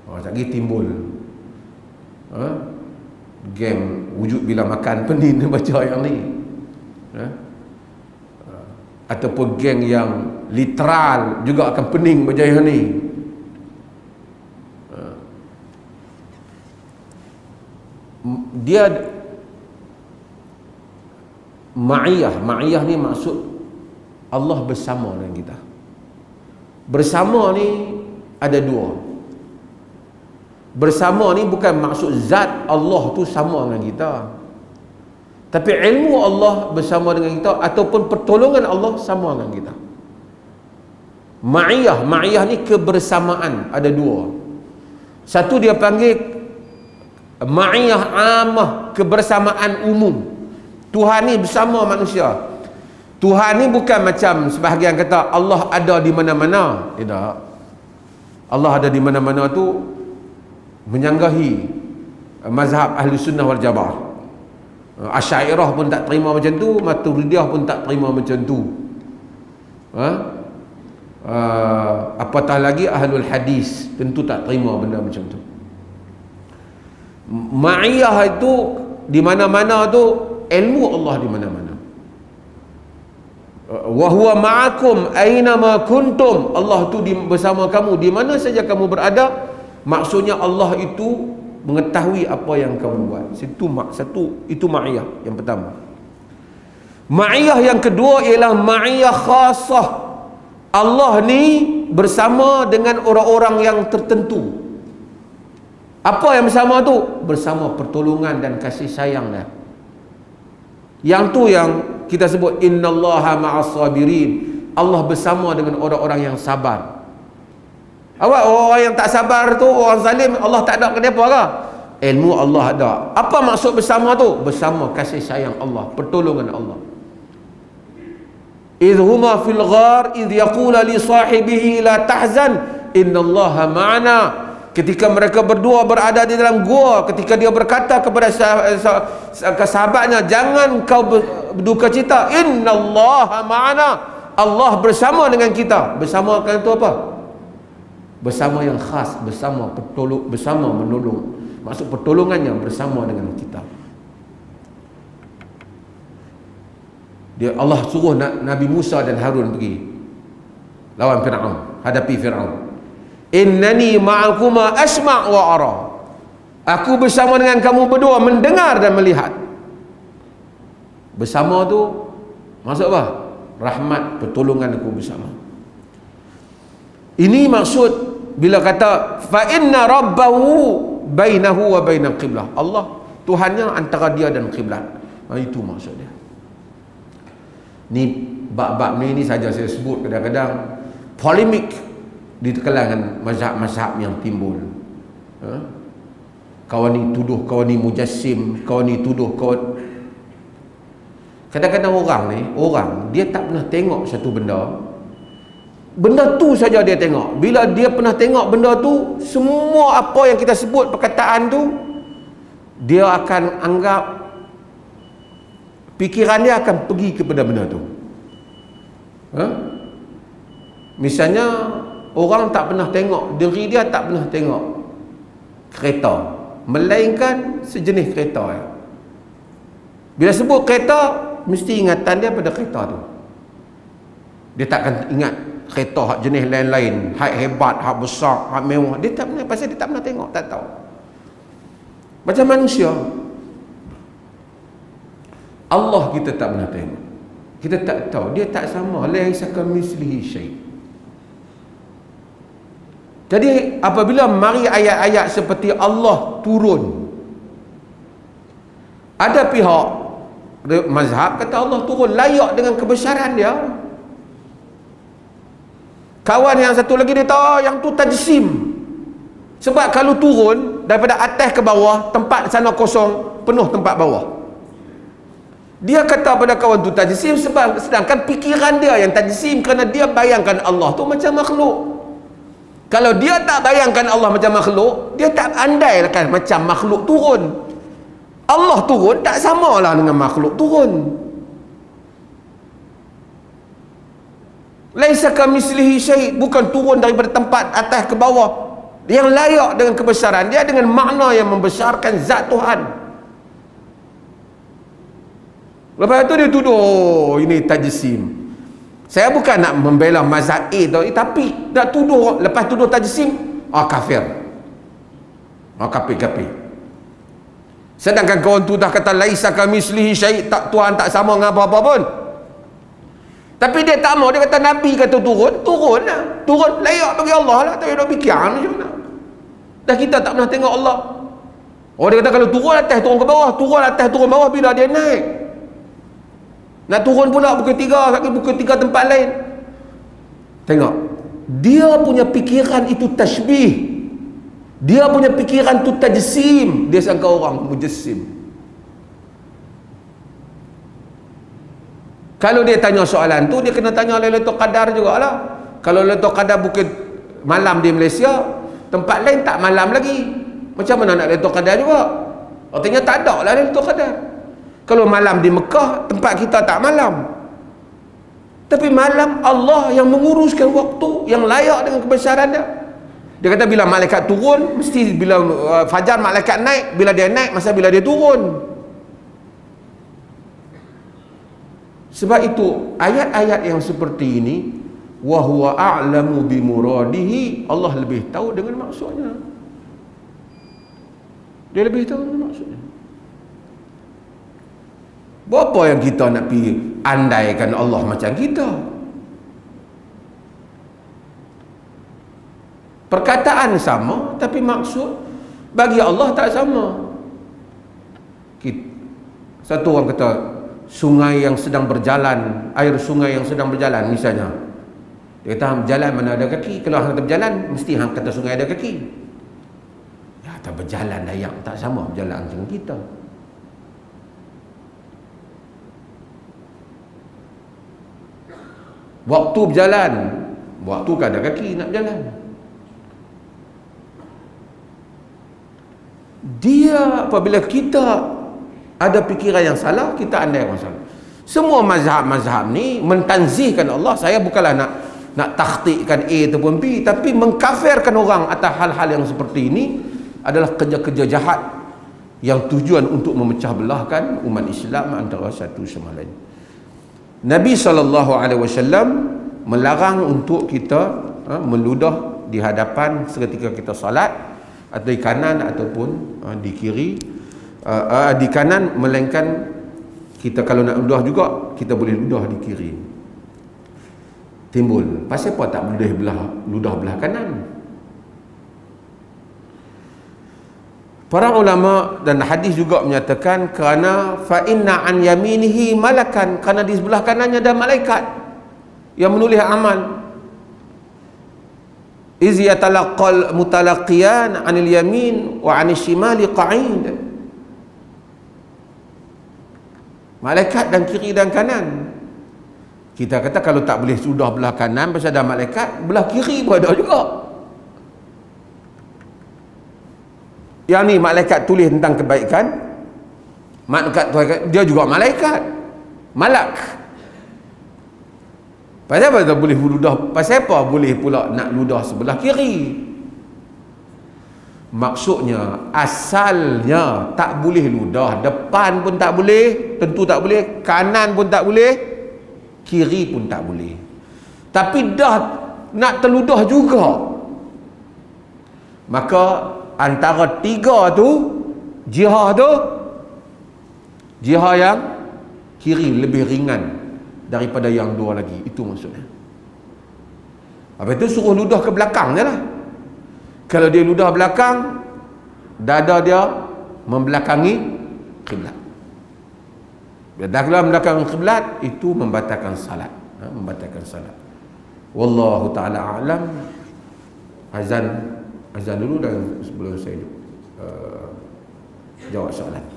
Lagi timbul geng wujud bila makan pening baca yang ni, ataupun geng yang literal juga akan pening baca yang ni. Dia ma'iyah ni maksud Allah bersama dengan kita. Bersama ni ada dua. Bersama ni bukan maksud zat Allah tu sama dengan kita, tapi ilmu Allah bersama dengan kita, ataupun pertolongan Allah sama dengan kita. Ma'iyah ni kebersamaan, ada dua. Satu dia panggil ma'iyah amah, kebersamaan umum. Tuhan ni bersama manusia. Tuhan ni bukan macam sebahagian kata Allah ada di mana-mana. Tidak. Allah ada di mana-mana tu menyanggahi mazhab ahli sunnah wal jamaah. Asy'ariyah pun tak terima macam tu, Maturidiyah pun tak terima macam tu. Apatah lagi ahlul hadis tentu tak terima benda macam tu. Ma'iyah itu di mana-mana tu, ilmu Allah di mana-mana. Wa huwa ma'akum aina ma kuntum, Allah tu bersama kamu di mana saja kamu berada. Maksudnya Allah itu mengetahui apa yang kamu buat. Itu ma'iyah yang pertama. Ma'iyah yang kedua ialah ma'iyah khasah. Allah ni bersama dengan orang-orang yang tertentu. Apa yang bersama tu? Bersama pertolongan dan kasih sayang dia. Yang tu yang kita sebut innallaha ma'as sabirin. Allah bersama dengan orang-orang yang sabar. Awak orang yang tak sabar tu, orang zalim, Allah tak ada ke depa ke? Ilmu Allah ada. Apa maksud bersama tu? Bersama kasih sayang Allah, pertolongan Allah. Idh huma fil ghar idh yaqula li sahibihi la tahzan innallaha ma'ana. Ketika mereka berdua berada di dalam gua, ketika dia berkata kepada sahabatnya, jangan kau berduka cita, innallaha ma'ana, Allah bersama dengan kita. Bersama kan itu apa? Bersama yang khas, bersama menolong. Maksud pertolongannya bersama dengan kita. Allah suruh Nabi Musa dan Harun pergi lawan Fir'aun, hadapi Fir'aun. Innani ma'akuma asma' wa ara. Aku bersama dengan kamu berdua mendengar dan melihat. Bersama tu maksud apa? Rahmat, pertolongan aku bersama. Ini maksud bila kata fa inna rabbahu bainahu wa bainal qiblah. Allah Tuhannya antara dia dan kiblat. Itu maksud dia. Ni bab-bab ni saja saya sebut, kadang-kadang polemik di kalangan mazhab-mazhab yang timbul. Kawan ni tuduh kawan ni mujassim, kawan ni tuduh kawan. Kadang-kadang orang dia tak pernah tengok satu benda, Benda tu saja dia tengok. Bila dia pernah tengok benda tu, semua apa yang kita sebut perkataan tu, dia akan anggap, fikiran dia akan pergi kepada benda tu. Misalnya orang tak pernah tengok, diri dia tak pernah tengok kereta, melainkan sejenis kereta. Bila sebut kereta, mesti ingatan dia pada kereta tu. Dia takkan ingat kereta hak jenis lain-lain, hak hebat, hak besar, hak mewah. Dia tak pernah, pasal dia tak pernah tengok, tak tahu. Macam manusia, Allah kita tak pernah tengok, kita tak tahu, dia tak sama. Laisa kamitslihi syai'. Jadi apabila mari ayat-ayat seperti Allah turun, ada pihak mazhab kata Allah turun layak dengan kebesaran dia. Kawan yang satu lagi dia tahu yang tu tajsim. Sebab kalau turun daripada atas ke bawah, tempat sana kosong, penuh tempat bawah. Dia kata pada kawan tu tajsim, sebab sedangkan fikiran dia yang tajsim, kerana dia bayangkan Allah tu macam makhluk. Kalau dia tak bayangkan Allah macam makhluk, dia tak andai kan macam makhluk turun. Allah turun tak samalah dengan makhluk turun. Laisa kamitslihi syai', bukan turun daripada tempat atas ke bawah, yang layak dengan kebesaran dia, dengan makna yang membesarkan zat Tuhan. Lepas tu dia tuduh, oh, ini tajsim. Saya bukan nak membela mazhab A tu, tapi nak tuduh, lepas tuduh tajsim, kafir. Kafir. Sedangkan kawan tu dah kata laisa kamitslihi syai', tak, Tuhan tak sama dengan apa-apa pun. Tapi dia tak mau, dia kata Nabi kata turun lah, turun layak bagi Allah lah, tak payah nak fikir macam mana. Dah kita tak pernah tengok Allah. Dia kata kalau turun atas turun ke bawah, turun atas turun bawah, bila dia naik nak turun pula pukul 3, kaki pukul 3 tempat lain. Tengok, dia punya fikiran itu tashbih, dia punya fikiran itu tajsim. Dia sangka orang mujassim. Kalau dia tanya soalan tu, dia kena tanya Lailatul Qadar jugalah. Kalau Lailatul Qadar bukit malam di Malaysia, tempat lain tak malam lagi, macam mana nak Lailatul Qadar juga? Artinya tak ada lah Lailatul Qadar. Kalau malam di Mekah, tempat kita tak malam. Tapi malam Allah yang menguruskan waktu, yang layak dengan kebesaran dia. Dia kata bila malaikat turun, mesti bila fajar malaikat naik, bila dia naik, masa bila dia turun. Sebab itu ayat-ayat yang seperti ini, wa huwa a'lamu bi muradihi, Allah lebih tahu dengan maksudnya. Dia lebih tahu dengan maksudnya. Berapa yang kita nak pergi andaikan Allah macam kita? Perkataan sama, tapi maksud bagi Allah tak sama. Satu orang kata sungai yang sedang berjalan, air sungai yang sedang berjalan misalnya, dia kata hang berjalan mana ada kaki. Kalau hang kata berjalan, mesti hang kata sungai ada kaki. Ya, tak berjalan layak tak sama berjalan dengan kita. Waktu berjalan, waktu kan ada kaki nak berjalan. Dia apabila kita ada fikiran yang salah, kita andai yang salah. Semua mazhab-mazhab ni mentanzihkan Allah. Saya bukanlah nak takhtikkan A ataupun B, tapi mengkafirkan orang atas hal-hal yang seperti ini adalah kerja-kerja jahat yang tujuan untuk memecah belahkan umat Islam antara satu sama lain. Nabi SAW melarang untuk kita meludah di hadapan seketika kita salat, atau di kanan ataupun di kiri. Di kanan, melainkan kita kalau nak ludah juga, kita boleh ludah di kiri. Timbul, pasal apa tak boleh ludah belah kanan? Para ulama dan hadis juga menyatakan kerana fa inna an yaminihi malakan, kerana di sebelah kanannya ada malaikat yang menulis amal. Iz yatalaqqal mutalaqiyan anil yamin wa anil shimali qa'id. Malaikat dan kiri dan kanan. Kita kata kalau tak boleh sudah belah kanan pasal ada malaikat, belah kiri pun ada juga. Yang ni malaikat tulis tentang kebaikan, malaikat dia juga malaikat, malak. Pasal apa tak boleh ludah? Pasal apa boleh pula nak ludah sebelah kiri? Maksudnya asalnya tak boleh ludah, depan pun tak boleh, tentu tak boleh, kanan pun tak boleh, kiri pun tak boleh. Tapi dah nak terludah juga, maka antara tiga tu, jihad tu, jihad yang kiri lebih ringan daripada yang dua lagi. Itu maksudnya. Apa itu suruh ludah ke belakang je lah. Kalau dia ludah belakang, dada dia membelakangi kiblat. Bila dah keluar membelakangi kiblat, itu membatalkan salat. Membatalkan salat. Wallahu ta'ala a'lam. Azan dulu dan sebelum saya jawab soalan.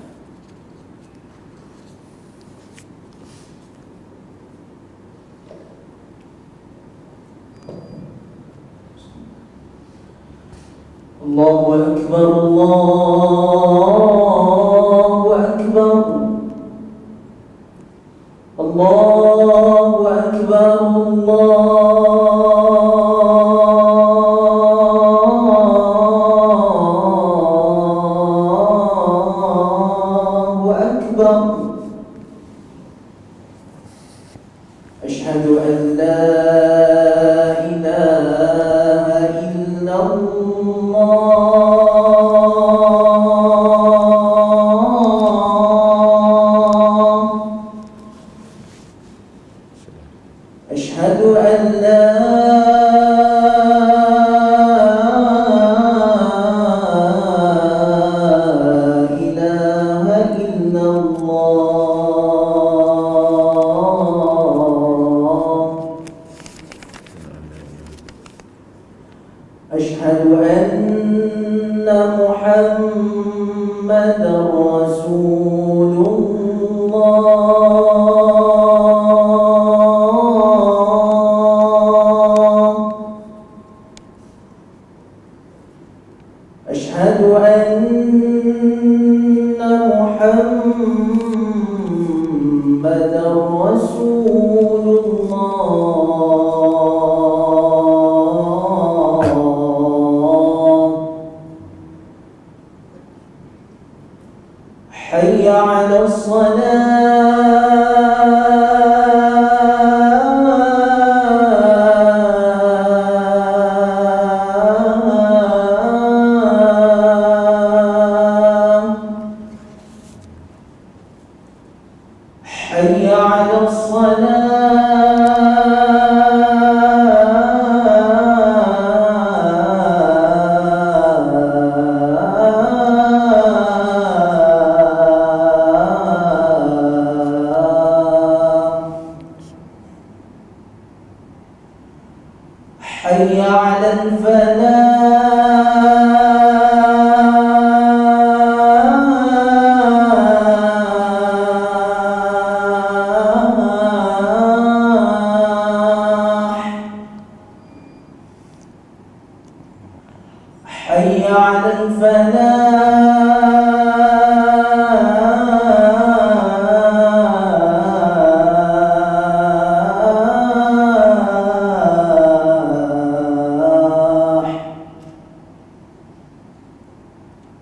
Allahu Akbar, Allahu Akbar, Allahu Akbar, Allahu Akbar. Asyhadu an la ilaha illallah. Asyhadu an la ilaha illallah. Asyhadu anna Muhammadar Rasulullah. Asyhadu anna Muhammadar Rasulullah. Hayya 'alas salah. Hayya 'alas salah. Hayya 'alal falah. Hayya 'alal falah.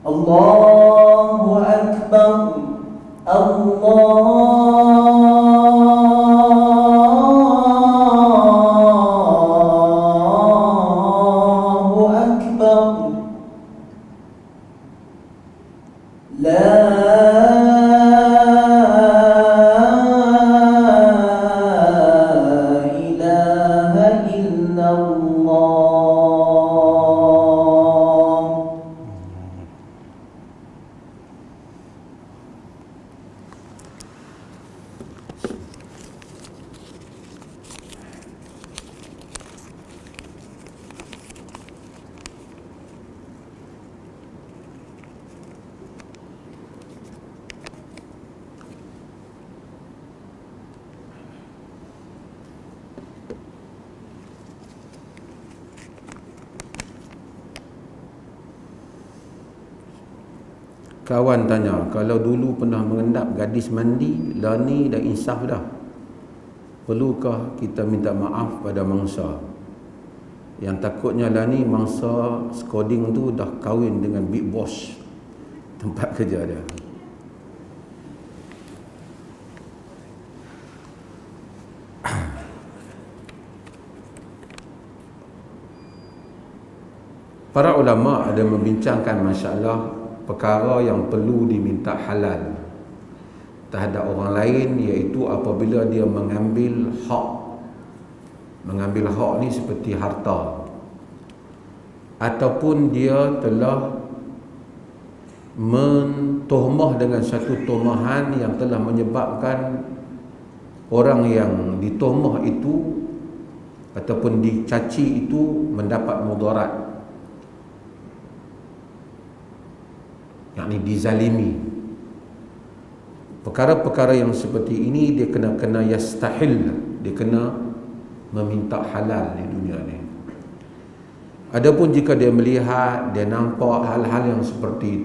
Allahu Akbar, Allahu Akbar. Kawan tanya, kalau dulu pernah mengendap gadis mandi, lah ni dah insaf dah. Perlukah kita minta maaf pada mangsa? Yang takutnya lah ni mangsa Skoding tu dah kahwin dengan big boss tempat kerja dia. Para ulama ada membincangkan masalah perkara yang perlu diminta halal terhadap orang lain, iaitu apabila dia mengambil hak. Mengambil hak ni seperti harta, ataupun dia telah mentohmah dengan satu tomahan yang telah menyebabkan orang yang ditohmah itu ataupun dicaci itu mendapat mudarat, yakni dizalimi. Perkara-perkara yang seperti ini dia kena yastahil, dia kena meminta halal di dunia ni. Adapun jika dia melihat, dia nampak hal-hal yang seperti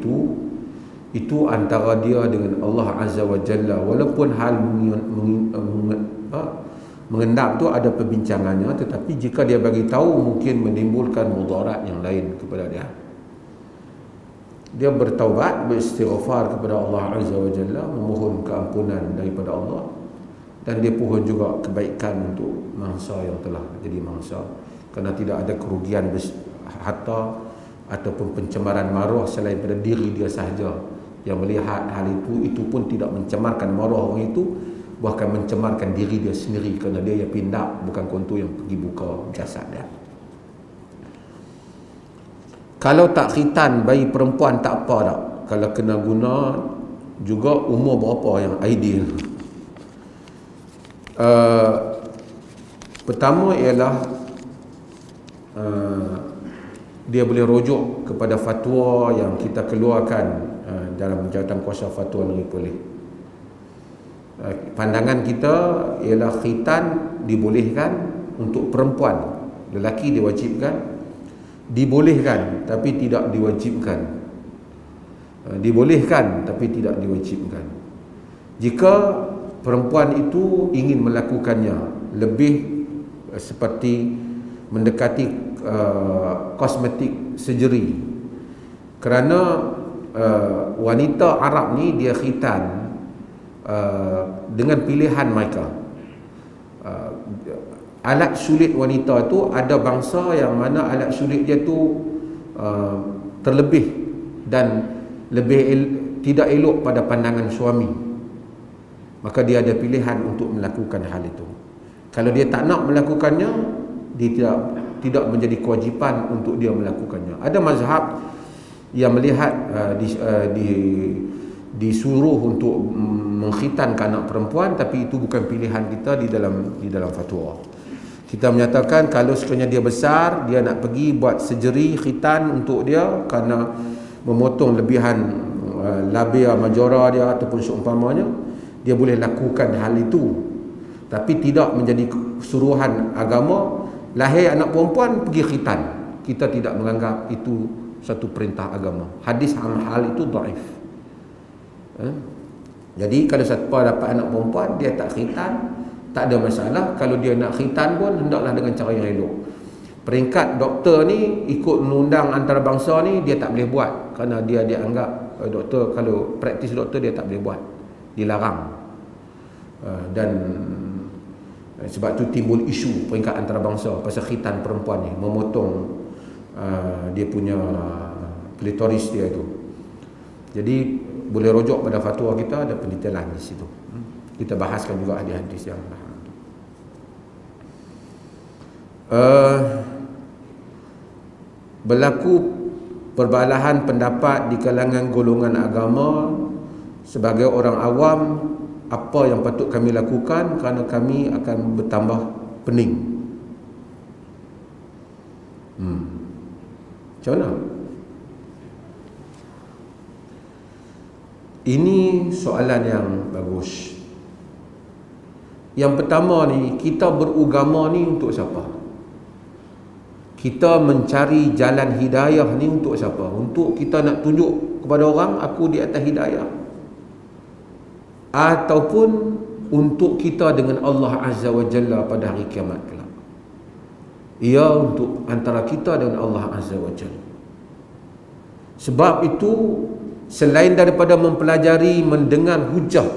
itu antara dia dengan Allah Azza wa Jalla. Walaupun hal mengendap tu ada perbincangannya, tetapi jika dia bagi tahu mungkin menimbulkan mudarat yang lain kepada dia. Dia bertaubat, beristighfar kepada Allah Azza wa Jalla, memohon keampunan daripada Allah, dan dia pohon juga kebaikan untuk mangsa yang telah jadi mangsa, kerana tidak ada kerugian harta ataupun pencemaran maruah selain pada diri dia sahaja yang melihat hal itu pun tidak mencemarkan maruah orang itu, bahkan mencemarkan diri dia sendiri, kerana dia yang pindah, bukan kontu yang pergi buka jasad dia. Kalau tak khitan bayi perempuan tak apa tak, kalau kena guna juga umur berapa yang ideal? Pertama ialah dia boleh rujuk kepada fatwa yang kita keluarkan dalam Jawatan Kuasa Fatwa Negeri Perlis. Pandangan kita ialah khitan dibolehkan untuk perempuan, lelaki diwajibkan, dibolehkan tapi tidak diwajibkan. Dibolehkan tapi tidak diwajibkan. Jika perempuan itu ingin melakukannya, lebih seperti mendekati kosmetik surgery, kerana wanita Arab ni dia khitan dengan pilihan mereka. Alat sulit wanita tu ada bangsa yang mana alat sulit dia tu terlebih dan tidak elok pada pandangan suami, maka dia ada pilihan untuk melakukan hal itu. Kalau dia tak nak melakukannya, dia tidak menjadi kewajipan untuk dia melakukannya. Ada mazhab yang melihat disuruh untuk mengkhitankan anak perempuan, tapi itu bukan pilihan kita di dalam fatwa. Kita menyatakan kalau sekiranya dia besar, dia nak pergi buat surgery khitan untuk dia kerana memotong lebihan labia majora dia ataupun seumpamanya, dia boleh lakukan hal itu, tapi tidak menjadi suruhan agama. Lahir anak perempuan pergi khitan, kita tidak menganggap itu satu perintah agama. Hadis hal itu dhaif. Jadi kalau siapa dapat anak perempuan dia tak khitan, tak ada masalah. Kalau dia nak khitan pun hendaklah dengan cara yang elok. Peringkat doktor ni ikut undang antarabangsa ni dia tak boleh buat, kerana dia anggap doktor, kalau praktis doktor dia tak boleh buat, dilarang. Dan sebab tu timbul isu peringkat antarabangsa pasal khitan perempuan ni, memotong dia punya klitoris dia tu. Jadi boleh rujuk pada fatwa kita, ada pendetailan di situ. Kita bahaskan juga hadis-hadis yang berlaku perbalahan pendapat di kalangan golongan agama. Sebagai orang awam, apa yang patut kami lakukan kerana kami akan bertambah pening? Macam mana? Ini soalan yang bagus. Yang pertama ni, kita beragama ni untuk siapa? kita mencari jalan hidayah ni untuk siapa? Untuk kita nak tunjuk kepada orang aku di atas hidayah, ataupun untuk kita dengan Allah Azza wa Jalla pada hari kiamat kelak? Ia untuk antara kita dengan Allah Azza wa Jalla. Sebab itu, selain daripada mempelajari, mendengar hujah,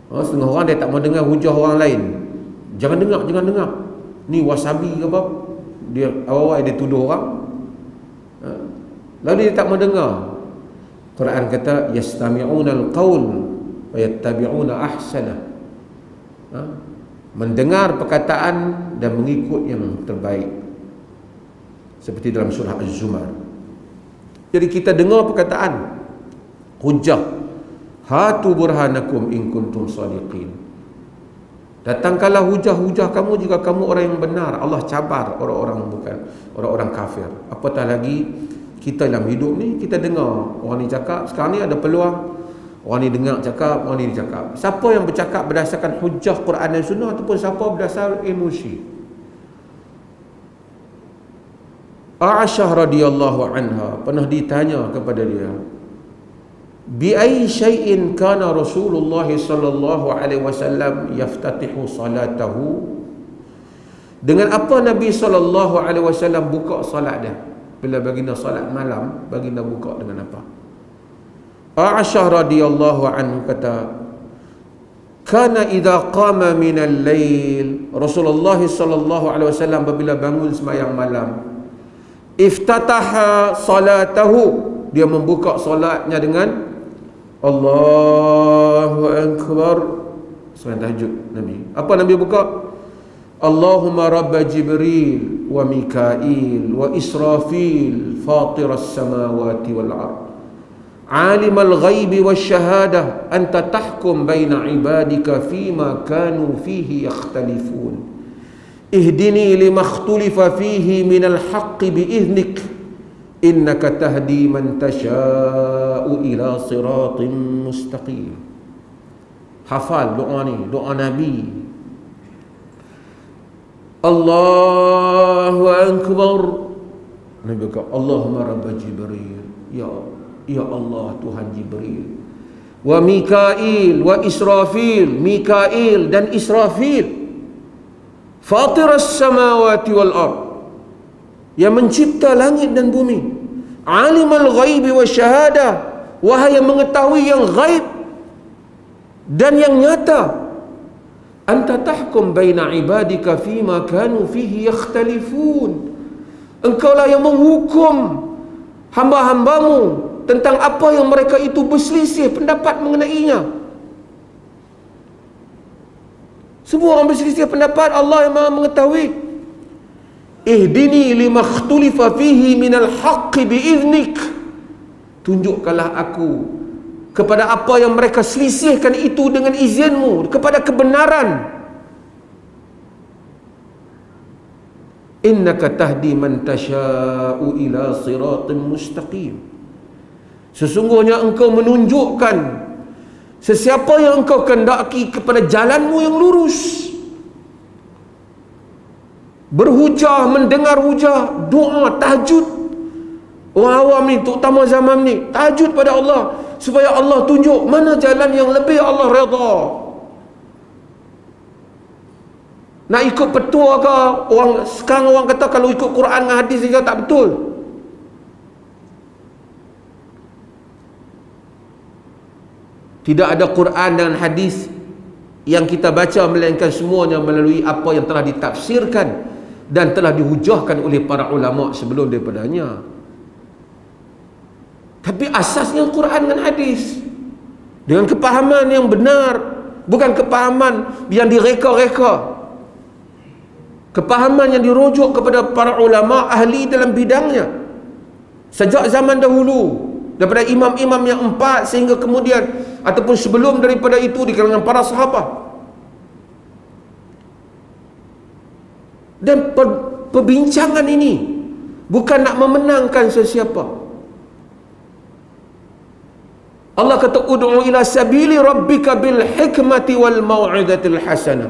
setengah orang dia tak mau dengar hujah orang lain. Jangan dengar. Ni wasabi ke apa, dia awal-awal dia tuduh orang, lalu dia tak mau dengar. Quran kata yastami'una al-qaul wa yattabi'una ahsana. Mendengar perkataan dan mengikut yang terbaik, seperti dalam surah Az-Zumar. Jadi kita dengar perkataan hujah, hatu burhanakum in kuntum sadiqin. Datangkanlah hujah-hujah kamu jika kamu orang yang benar. Allah cabar orang-orang bukan orang-orang kafir. Apatah lagi kita dalam hidup ni, kita dengar orang ni cakap. Sekarang ni ada peluang orang ni dengar cakap, orang ni cakap. Siapa yang bercakap berdasarkan hujah Quran dan Sunnah, ataupun siapa berdasar emosi? Aisyah radhiyallahu anha pernah ditanya kepada dia, bi ayyi syai'in kana Rasulullah sallallahu alaihi wasallam yaftatihu salatahu? Dengan apa Nabi sallallahu alaihi wasallam buka solat dia? Bila baginda solat malam, baginda buka dengan apa? Aisyah radhiyallahu anha kata, kana idza qama min al-lail, Rasulullah sallallahu alaihi wasallam apabila bangun sembahyang malam, iftataha salatahu, dia membuka solatnya dengan Allahu Akbar. Sembahyang tahajud Nabi. Apa Nabi buka? Allahumma rabba Jibril wa Mikail wa Israfil fatiras samawati wal ard, alimal ghaibi wasyahadah, anta tahkum baina ibadika fima kanu fihi yakhtalifun, ihdini lima ikhtulifa fihi minal haqqi biiznik, innaka tahdi man tasha'u ila siratin mustaqim. Hafal doa ni, doa Nabi. Allahu Akbar. Nabi kata Allahumma rabba Jibril, ya Allah Tuhan Jibril, wa Mikail wa Israfil, Mikail dan Israfil, fatiras samawati wal ard, yang mencipta langit dan bumi, alimal ghaibi wa syahadah, wahai yang mengetahui yang ghaib dan yang nyata, anta tahkum baina ibadika fima kanu fihi yakhtalifun, engkaulah yang menghukum hamba-hambamu tentang apa yang mereka itu berselisih pendapat mengenainya. Semua orang berselisih pendapat, Allah yang Maha mengetahui. Ihdini lima ikhtulifa fihi minal haqqi biiznik, tunjukkanlah aku kepada apa yang mereka selisihkan itu dengan izinmu, kepada kebenaran. Innaka tahdi man tasha'u ila siratin mustaqim, sesungguhnya engkau menunjukkan sesiapa yang engkau kehendaki kepada jalanmu yang lurus. Berhujah, mendengar hujah, doa, tahajud. Orang awam ni, terutama zaman ni, tahajud pada Allah supaya Allah tunjuk mana jalan yang lebih Allah redha. Nak ikut petua ke? Sekarang orang kata kalau ikut Quran dengan hadis dia tak betul. Tidak ada Quran dan hadis yang kita baca melainkan semuanya melalui apa yang telah ditafsirkan dan telah dihujahkan oleh para ulama sebelum daripadanya. Tapi asasnya Quran dan hadis dengan kepahaman yang benar, bukan kepahaman yang direka-reka, kepahaman yang dirujuk kepada para ulama ahli dalam bidangnya sejak zaman dahulu, daripada imam-imam yang 4 sehingga kemudian ataupun sebelum daripada itu di kalangan para sahabat. Dan perbincangan ini bukan nak memenangkan sesiapa. Allah kata ud'u ila sabili rabbika bil hikmati wal mau'izatil hasanah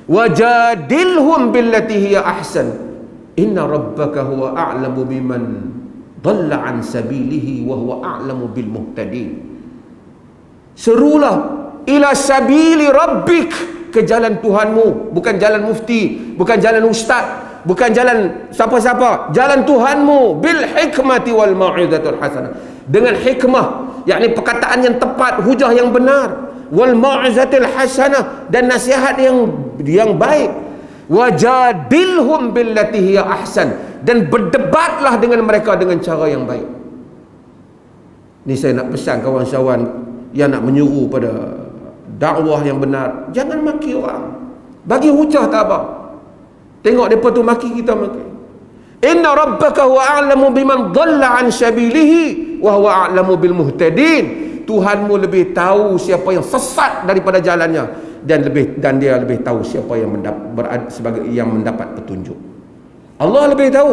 wajadilhum billati hiya ahsan Inna rabbaka huwa a'lamu biman dhalla an sabilihi wa huwa a'lamu bil muhtadin. Serulah ila sabili rabbik, ke jalan Tuhanmu, bukan jalan mufti, bukan jalan ustaz, bukan jalan siapa-siapa, jalan Tuhanmu, bil hikmati wal mau'izatul hasanah, dengan hikmah, yakni perkataan yang tepat, hujah yang benar, wal mau'izatul hasanah, dan nasihat yang baik, wajadilhum billati hiya ahsan, dan berdebatlah dengan mereka dengan cara yang baik. Ni saya nak pesan kawan-kawan yang nak menyuruh pada dakwah yang benar, jangan maki orang, bagi hujah tak apa. Tengok depa tu maki, kita maki. Inna rabbaka huwa a'lamu biman dhalla an sabilihi wa huwa a'lamu bil muhtadin. Tuhanmu lebih tahu siapa yang sesat daripada jalannya, dan dia lebih tahu siapa yang mendapat petunjuk. Allah lebih tahu.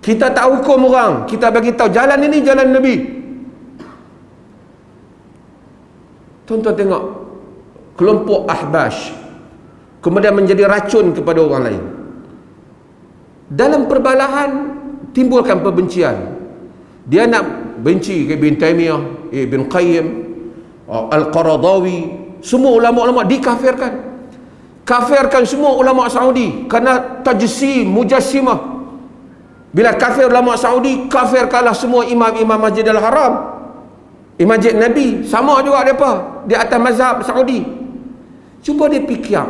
Kita tak hukum orang, kita bagi tahu jalan ini jalan Nabi. Tuan-tuan tengok, kelompok Ahbash kemudian menjadi racun kepada orang lain. Dalam perbalahan timbulkan perbencian. Dia nak benci Ibn Taymiyah, Ibn Qayyim, Al-Qaradawi, semua ulama-ulama dikafirkan. Kafirkan semua ulama Saudi kerana tajsim, mujassimah. Bila kafir ulama Saudi, kafirkanlah semua imam-imam Masjidil Haram, Masjid Nabi, sama juga mereka di atas mazhab Saudi. Cuba dia fikir,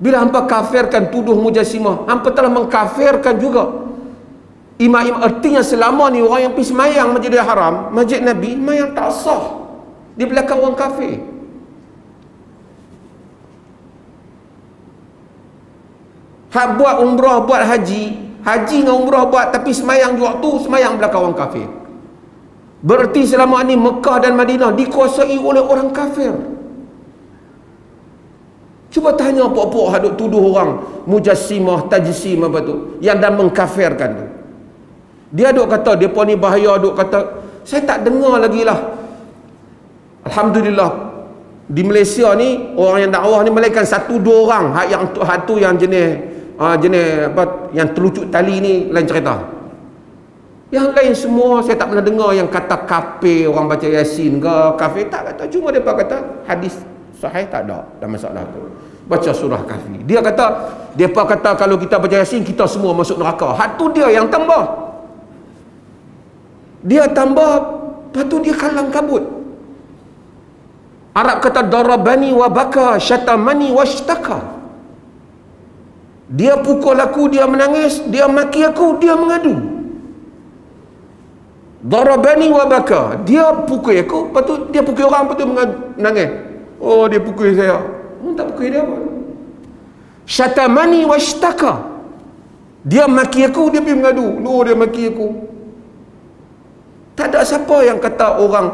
bila hampa kafirkan, tuduh mujassimah, hampa telah mengkafirkan juga imam-imam. Artinya selama ni orang yang pergi semayang Masjidil Haram, Masjid Nabi, semayang tak sah di belakang orang kafir. Hak buat umrah, buat haji dengan umrah buat, tapi semayang juga tu, semayang belakang orang kafir. Berarti selama ni Mekah dan Madinah dikuasai oleh orang kafir. Cuba tanya pokok-pokok hadut tuduh orang mujassimah, tajsim apa tu, yang dah mengkafirkan tu. Dia duk kata depa ni bahaya, duk kata, saya tak dengar lagi lah. Alhamdulillah di Malaysia ni orang yang dakwah ni melainkan 1-2 orang. Hak tu yang jenis apa, yang terlucut tali ni lain cerita. Yang lain semua saya tak pernah dengar yang kata kafir, orang baca Yasin ke kafir, tak kata. Cuma mereka kata hadis sahih tak ada masalah tu, baca surah kafir. Mereka kata kalau kita baca Yasin kita semua masuk neraka. Hak tu dia yang tambah. Dia tambah, lepas tu dia kalang kabut. Arab kata darabani wa baka, syatamani washtaka. Dia pukul aku, dia menangis, dia maki aku, dia mengadu. Darabani wa baka, dia pukul aku, lepas tu dia pukul orang, lepas tu menangis. Oh, dia pukul saya. Tak pukul dia apa. Syatamani washtaka, dia maki aku, dia pergi mengadu. Oh, dia maki aku. Tak ada siapa yang kata orang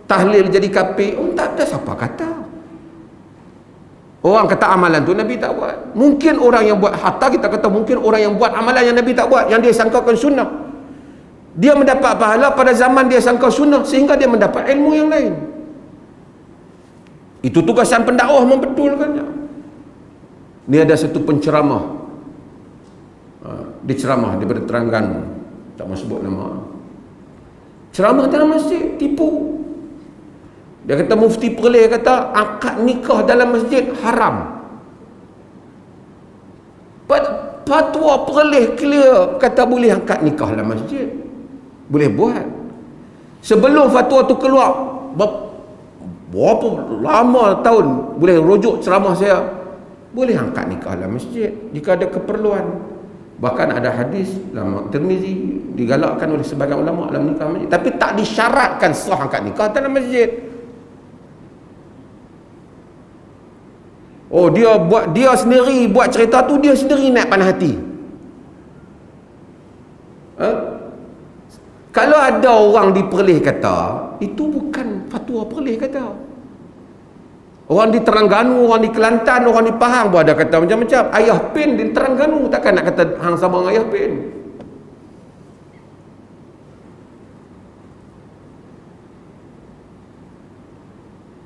tahlil jadi kafir. Tak ada siapa kata. Orang kata amalan tu Nabi tak buat. Mungkin orang yang buat, hatta kita kata mungkin orang yang buat amalan yang Nabi tak buat, yang dia sangkakan sunnah, dia mendapat pahala pada zaman dia sangka sunnah, sehingga dia mendapat ilmu yang lain. Itu tugasan pendakwah membetulkannya. Ni ada satu penceramah, dia ceramah daripada Terengganu, tak mahu sebut nama. Ceramah dalam masjid, tipu. Dia kata mufti Perlis kata akad nikah dalam masjid haram. Fatwa Perlis clear kata boleh akad nikah dalam masjid, boleh buat. Sebelum fatwa tu keluar berapa lama tahun, boleh rujuk ceramah saya, boleh angkat nikah dalam masjid jika ada keperluan. Bahkan ada hadis dalam Tirmizi digalakkan oleh sebagian ulama dalam nikah masjid, tapi tak disyaratkan sah angkat nikah dalam masjid. Oh, dia sendiri buat cerita tu, dia sendiri naik panah hati. Kalau ada orang di Perlis kata, itu bukan fatwa Perlis kata. Orang di Terengganu, orang di Kelantan, orang di Pahang pun ada kata macam-macam. Ayah Pin di Terengganu takkan nak kata hang sama dengan Ayah Pin.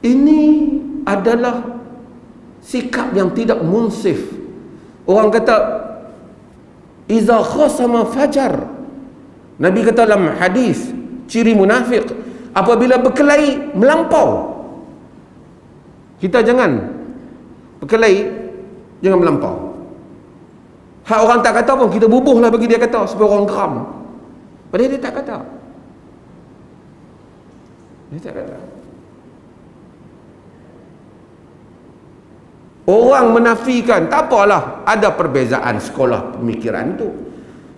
Ini adalah sikap yang tidak munsif. Orang kata Iza khasama fajar. Nabi kata dalam hadis, ciri munafik apabila berkelahi melampau. Kita jangan berkelahi, jangan melampau. Hak orang tak kata pun kita bubuhlah bagi dia kata supaya orang geram. Padahal dia tak kata. Dia tak kata. Orang menafikan, tak apalah, ada perbezaan sekolah pemikiran itu.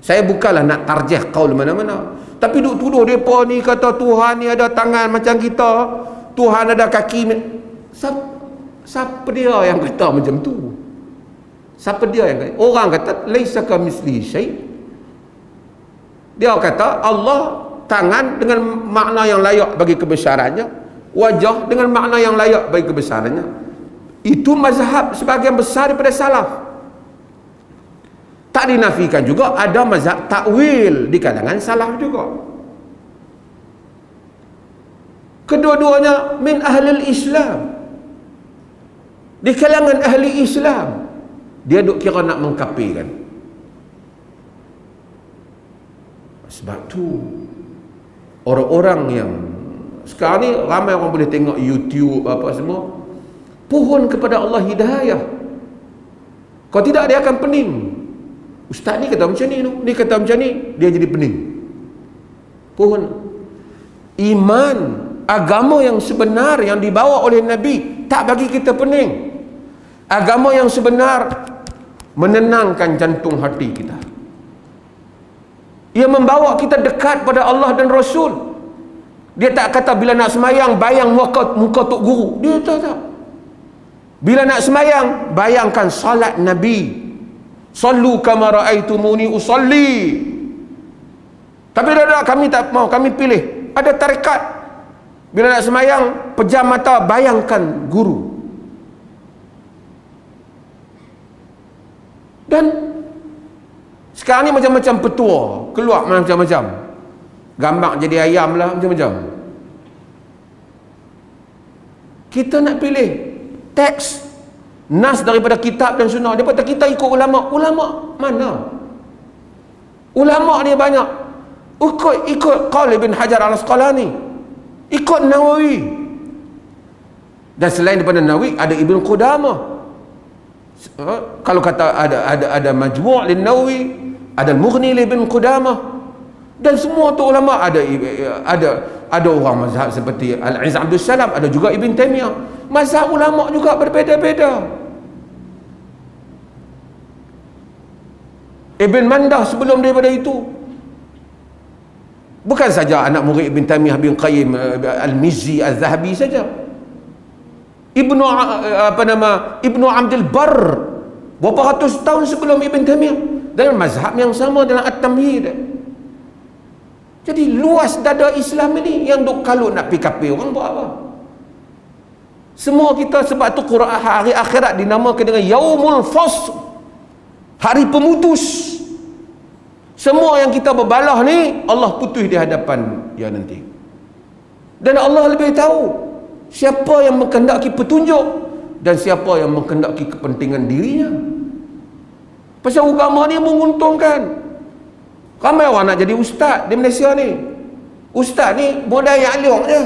Saya bukanlah nak tarjih qaul mana-mana, tapi duk tuduh depa ni kata Tuhan ni ada tangan macam kita, Tuhan ada kaki. Siapa dia yang kata macam tu? Siapa dia yang kata? Orang kata laisa kamitslihi syai'. Dia kata Allah tangan dengan makna yang layak bagi kebesarannya, wajah dengan makna yang layak bagi kebesarannya. Itu mazhab sebahagian besar daripada salaf. Tak dinafikan juga ada mazhab takwil di kalangan salaf juga. Kedua-duanya min ahlil Islam. Di kalangan ahli Islam, dia duk kira nak mengkafirkan. Sebab tu orang-orang yang sekarang ni ramai orang boleh tengok YouTube apa semua, pohon kepada Allah hidayah. Kalau tidak dia akan pening. Ustaz ni kata macam ni, ni kata macam ni, dia jadi pening. Pohon iman, agama yang sebenar yang dibawa oleh Nabi tak bagi kita pening. Agama yang sebenar menenangkan jantung hati kita. Ia membawa kita dekat pada Allah dan Rasul. Dia tak kata bila nak semayang bayang muka tok guru. Dia tak. Bila nak semayang bayangkan salat Nabi. Sallu kama raaitumuni usalli. Tapi dah kami tak mau, kami pilih. Ada tarekat. Bila nak semayang pejam mata bayangkan guru. Dan sekarang ni macam-macam petua keluar macam-macam. Gambar jadi ayam lah macam-macam. Kita nak pilih teks nas daripada kitab dan sunnah. Daripada kita ikut ulama. Ulama mana? Ulama ni banyak. Ikut qaul Ibn Hajar Al-Asqalani, ikut Nawawi. Dan selain daripada Nawawi ada Ibn Qudamah. Kalau kata ada Majmu' lin Nawawi, ada Mughni li Ibn Qudamah, dan semua tu ulama ada orang mazhab seperti Al-Izz Abdul Salam, ada juga Ibn Taimiyah. Mazhab ulama juga berbeza-beza. Ibn Mandah sebelum daripada itu, bukan saja anak murid Ibn Taimiyah, Ibn Qayyim, Al-Mizzi, Al-Zahabi saja. Ibnu Abdul Barr berapa ratus tahun sebelum Ibn Taimiyah, dalam mazhab yang sama dalam At-Tamhid. Jadi luas dada Islam ini, yang duk kalut nak PKP orang buat apa? Semua kita, sebab tu Quran hari akhirat dinamakan dengan Yaumul Fasl, hari pemutus. Semua yang kita berbalah ni Allah putus di hadapan dia nanti. Dan Allah lebih tahu siapa yang menghendaki petunjuk dan siapa yang menghendaki kepentingan dirinya. Pasal agama ni menguntungkan. Ramai orang nak jadi ustaz di Malaysia ni. Ustaz ni modal yang aliok je.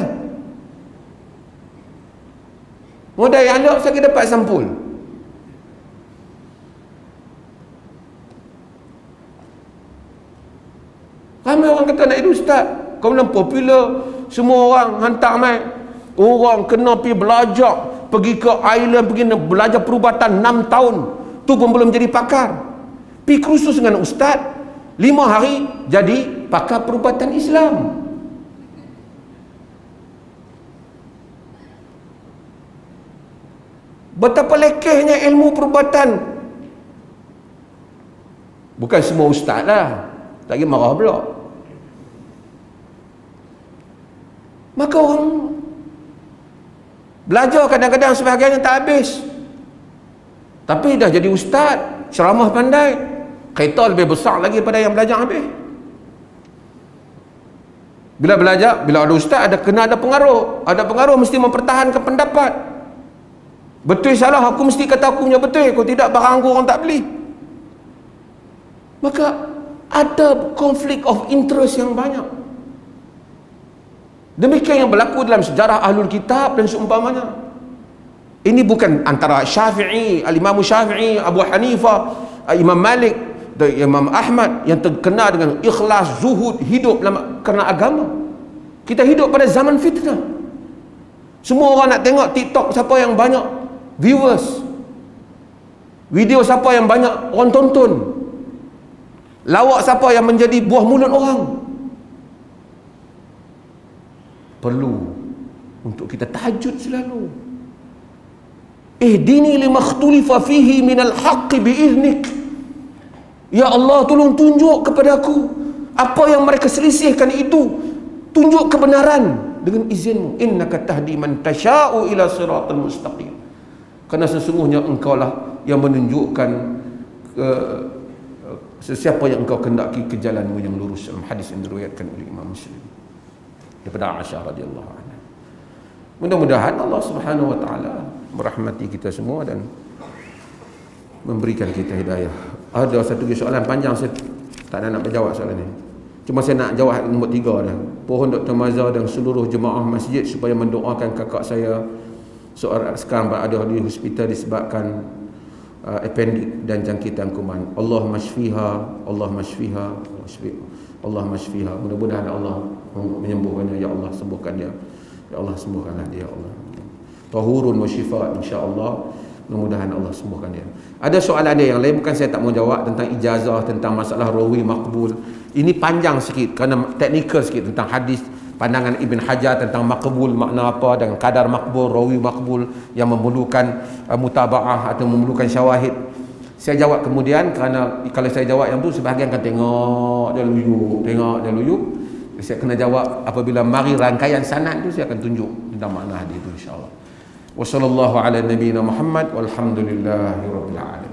Modal yang aliok saya dapat sampul. Ramai orang kata nak jadi ustaz. Kemudian popular, semua orang hantar mai. Orang kena pergi belajar, pergi ke Ireland, pergi belajar perubatan 6 tahun, tu pun belum jadi pakar. Pergi kursus dengan ustaz 5 hari jadi pakar perubatan Islam. Betapa lekehnya ilmu perubatan. Bukan semua ustaz lah, lagi marah pula. Maka orang belajar kadang-kadang sebagainya tak habis, tapi dah jadi ustaz, ceramah pandai, kereta lebih besar lagi pada yang belajar habis. Bila belajar, bila ada ustaz, kena ada pengaruh. Ada pengaruh mesti mempertahankan pendapat. Betul salah aku mesti kata aku punya betul, kalau tidak barang aku orang tak beli. Maka ada konflik of interest yang banyak. Demikian yang berlaku dalam sejarah Ahlul Kitab dan seumpamanya. Ini bukan antara Syafi'i, Al-Imam Syafi'i, Abu Hanifah, Imam Malik dan Imam Ahmad yang terkenal dengan ikhlas, zuhud, hidup kerana agama. Kita hidup pada zaman fitnah. Semua orang nak tengok TikTok siapa yang banyak viewers, video siapa yang banyak orang tonton, lawak siapa yang menjadi buah mulut orang. Perlu untuk kita tahajud selalu. Ihdini lima ikhtulifa fihi minal haqqi biiznik. Ya Allah, tolong tunjuk kepadaku apa yang mereka selisihkan itu. Tunjuk kebenaran dengan izinmu. Innaka tahdi man tasha'u ila siratal mustaqim. Karena sesungguhnya engkau lah yang menunjukkan sesiapa yang engkau kendaki ke jalanmu yang lurus. Dalam hadis yang diriwayatkan oleh Imam Muslim daripada Aisyah radhiyallahu anha. Mudah-mudahan Allah Subhanahu wa taala merahmati kita semua dan memberikan kita hidayah. Ada satu soalan panjang, saya tak nak menjawab soalan ini. Cuma saya nak jawab nombor 3 dah. Pohon Dr. Mazhar dan seluruh jemaah masjid supaya mendoakan kakak saya sekarang berada di hospital disebabkan appendix dan jangkitan kuman. Allahumma shfiha, Allahumma shfiha, Allahumma shfiha. Mudah-mudahan Allah menyembuhkannya. Ya Allah, sembuhkan dia. Ya Allah, sembuhkanlah dia, ya Allah. Tahurun wa syifa, insya-Allah. Mudah-mudahan Allah sembuhkan dia. Ada soalan dia yang lain, bukan saya tak mau jawab, tentang ijazah, tentang masalah rawi maqbul. Ini panjang sikit kerana teknikal sikit tentang hadis, pandangan Ibn Hajar tentang maqbul makna apa, dan kadar maqbul, rawi maqbul yang memerlukan mutaba'ah atau memerlukan syawahid. Saya jawab kemudian, kerana kalau saya jawab yang tu sebahagian akan tengok dia luyuk. Saya kena jawab apabila mari rangkaian sanad tu, saya akan tunjuk tentang makna hadis itu, insya-Allah. Wa sallallahu ala nabiyyina Muhammad walhamdulillahi rabbil alamin.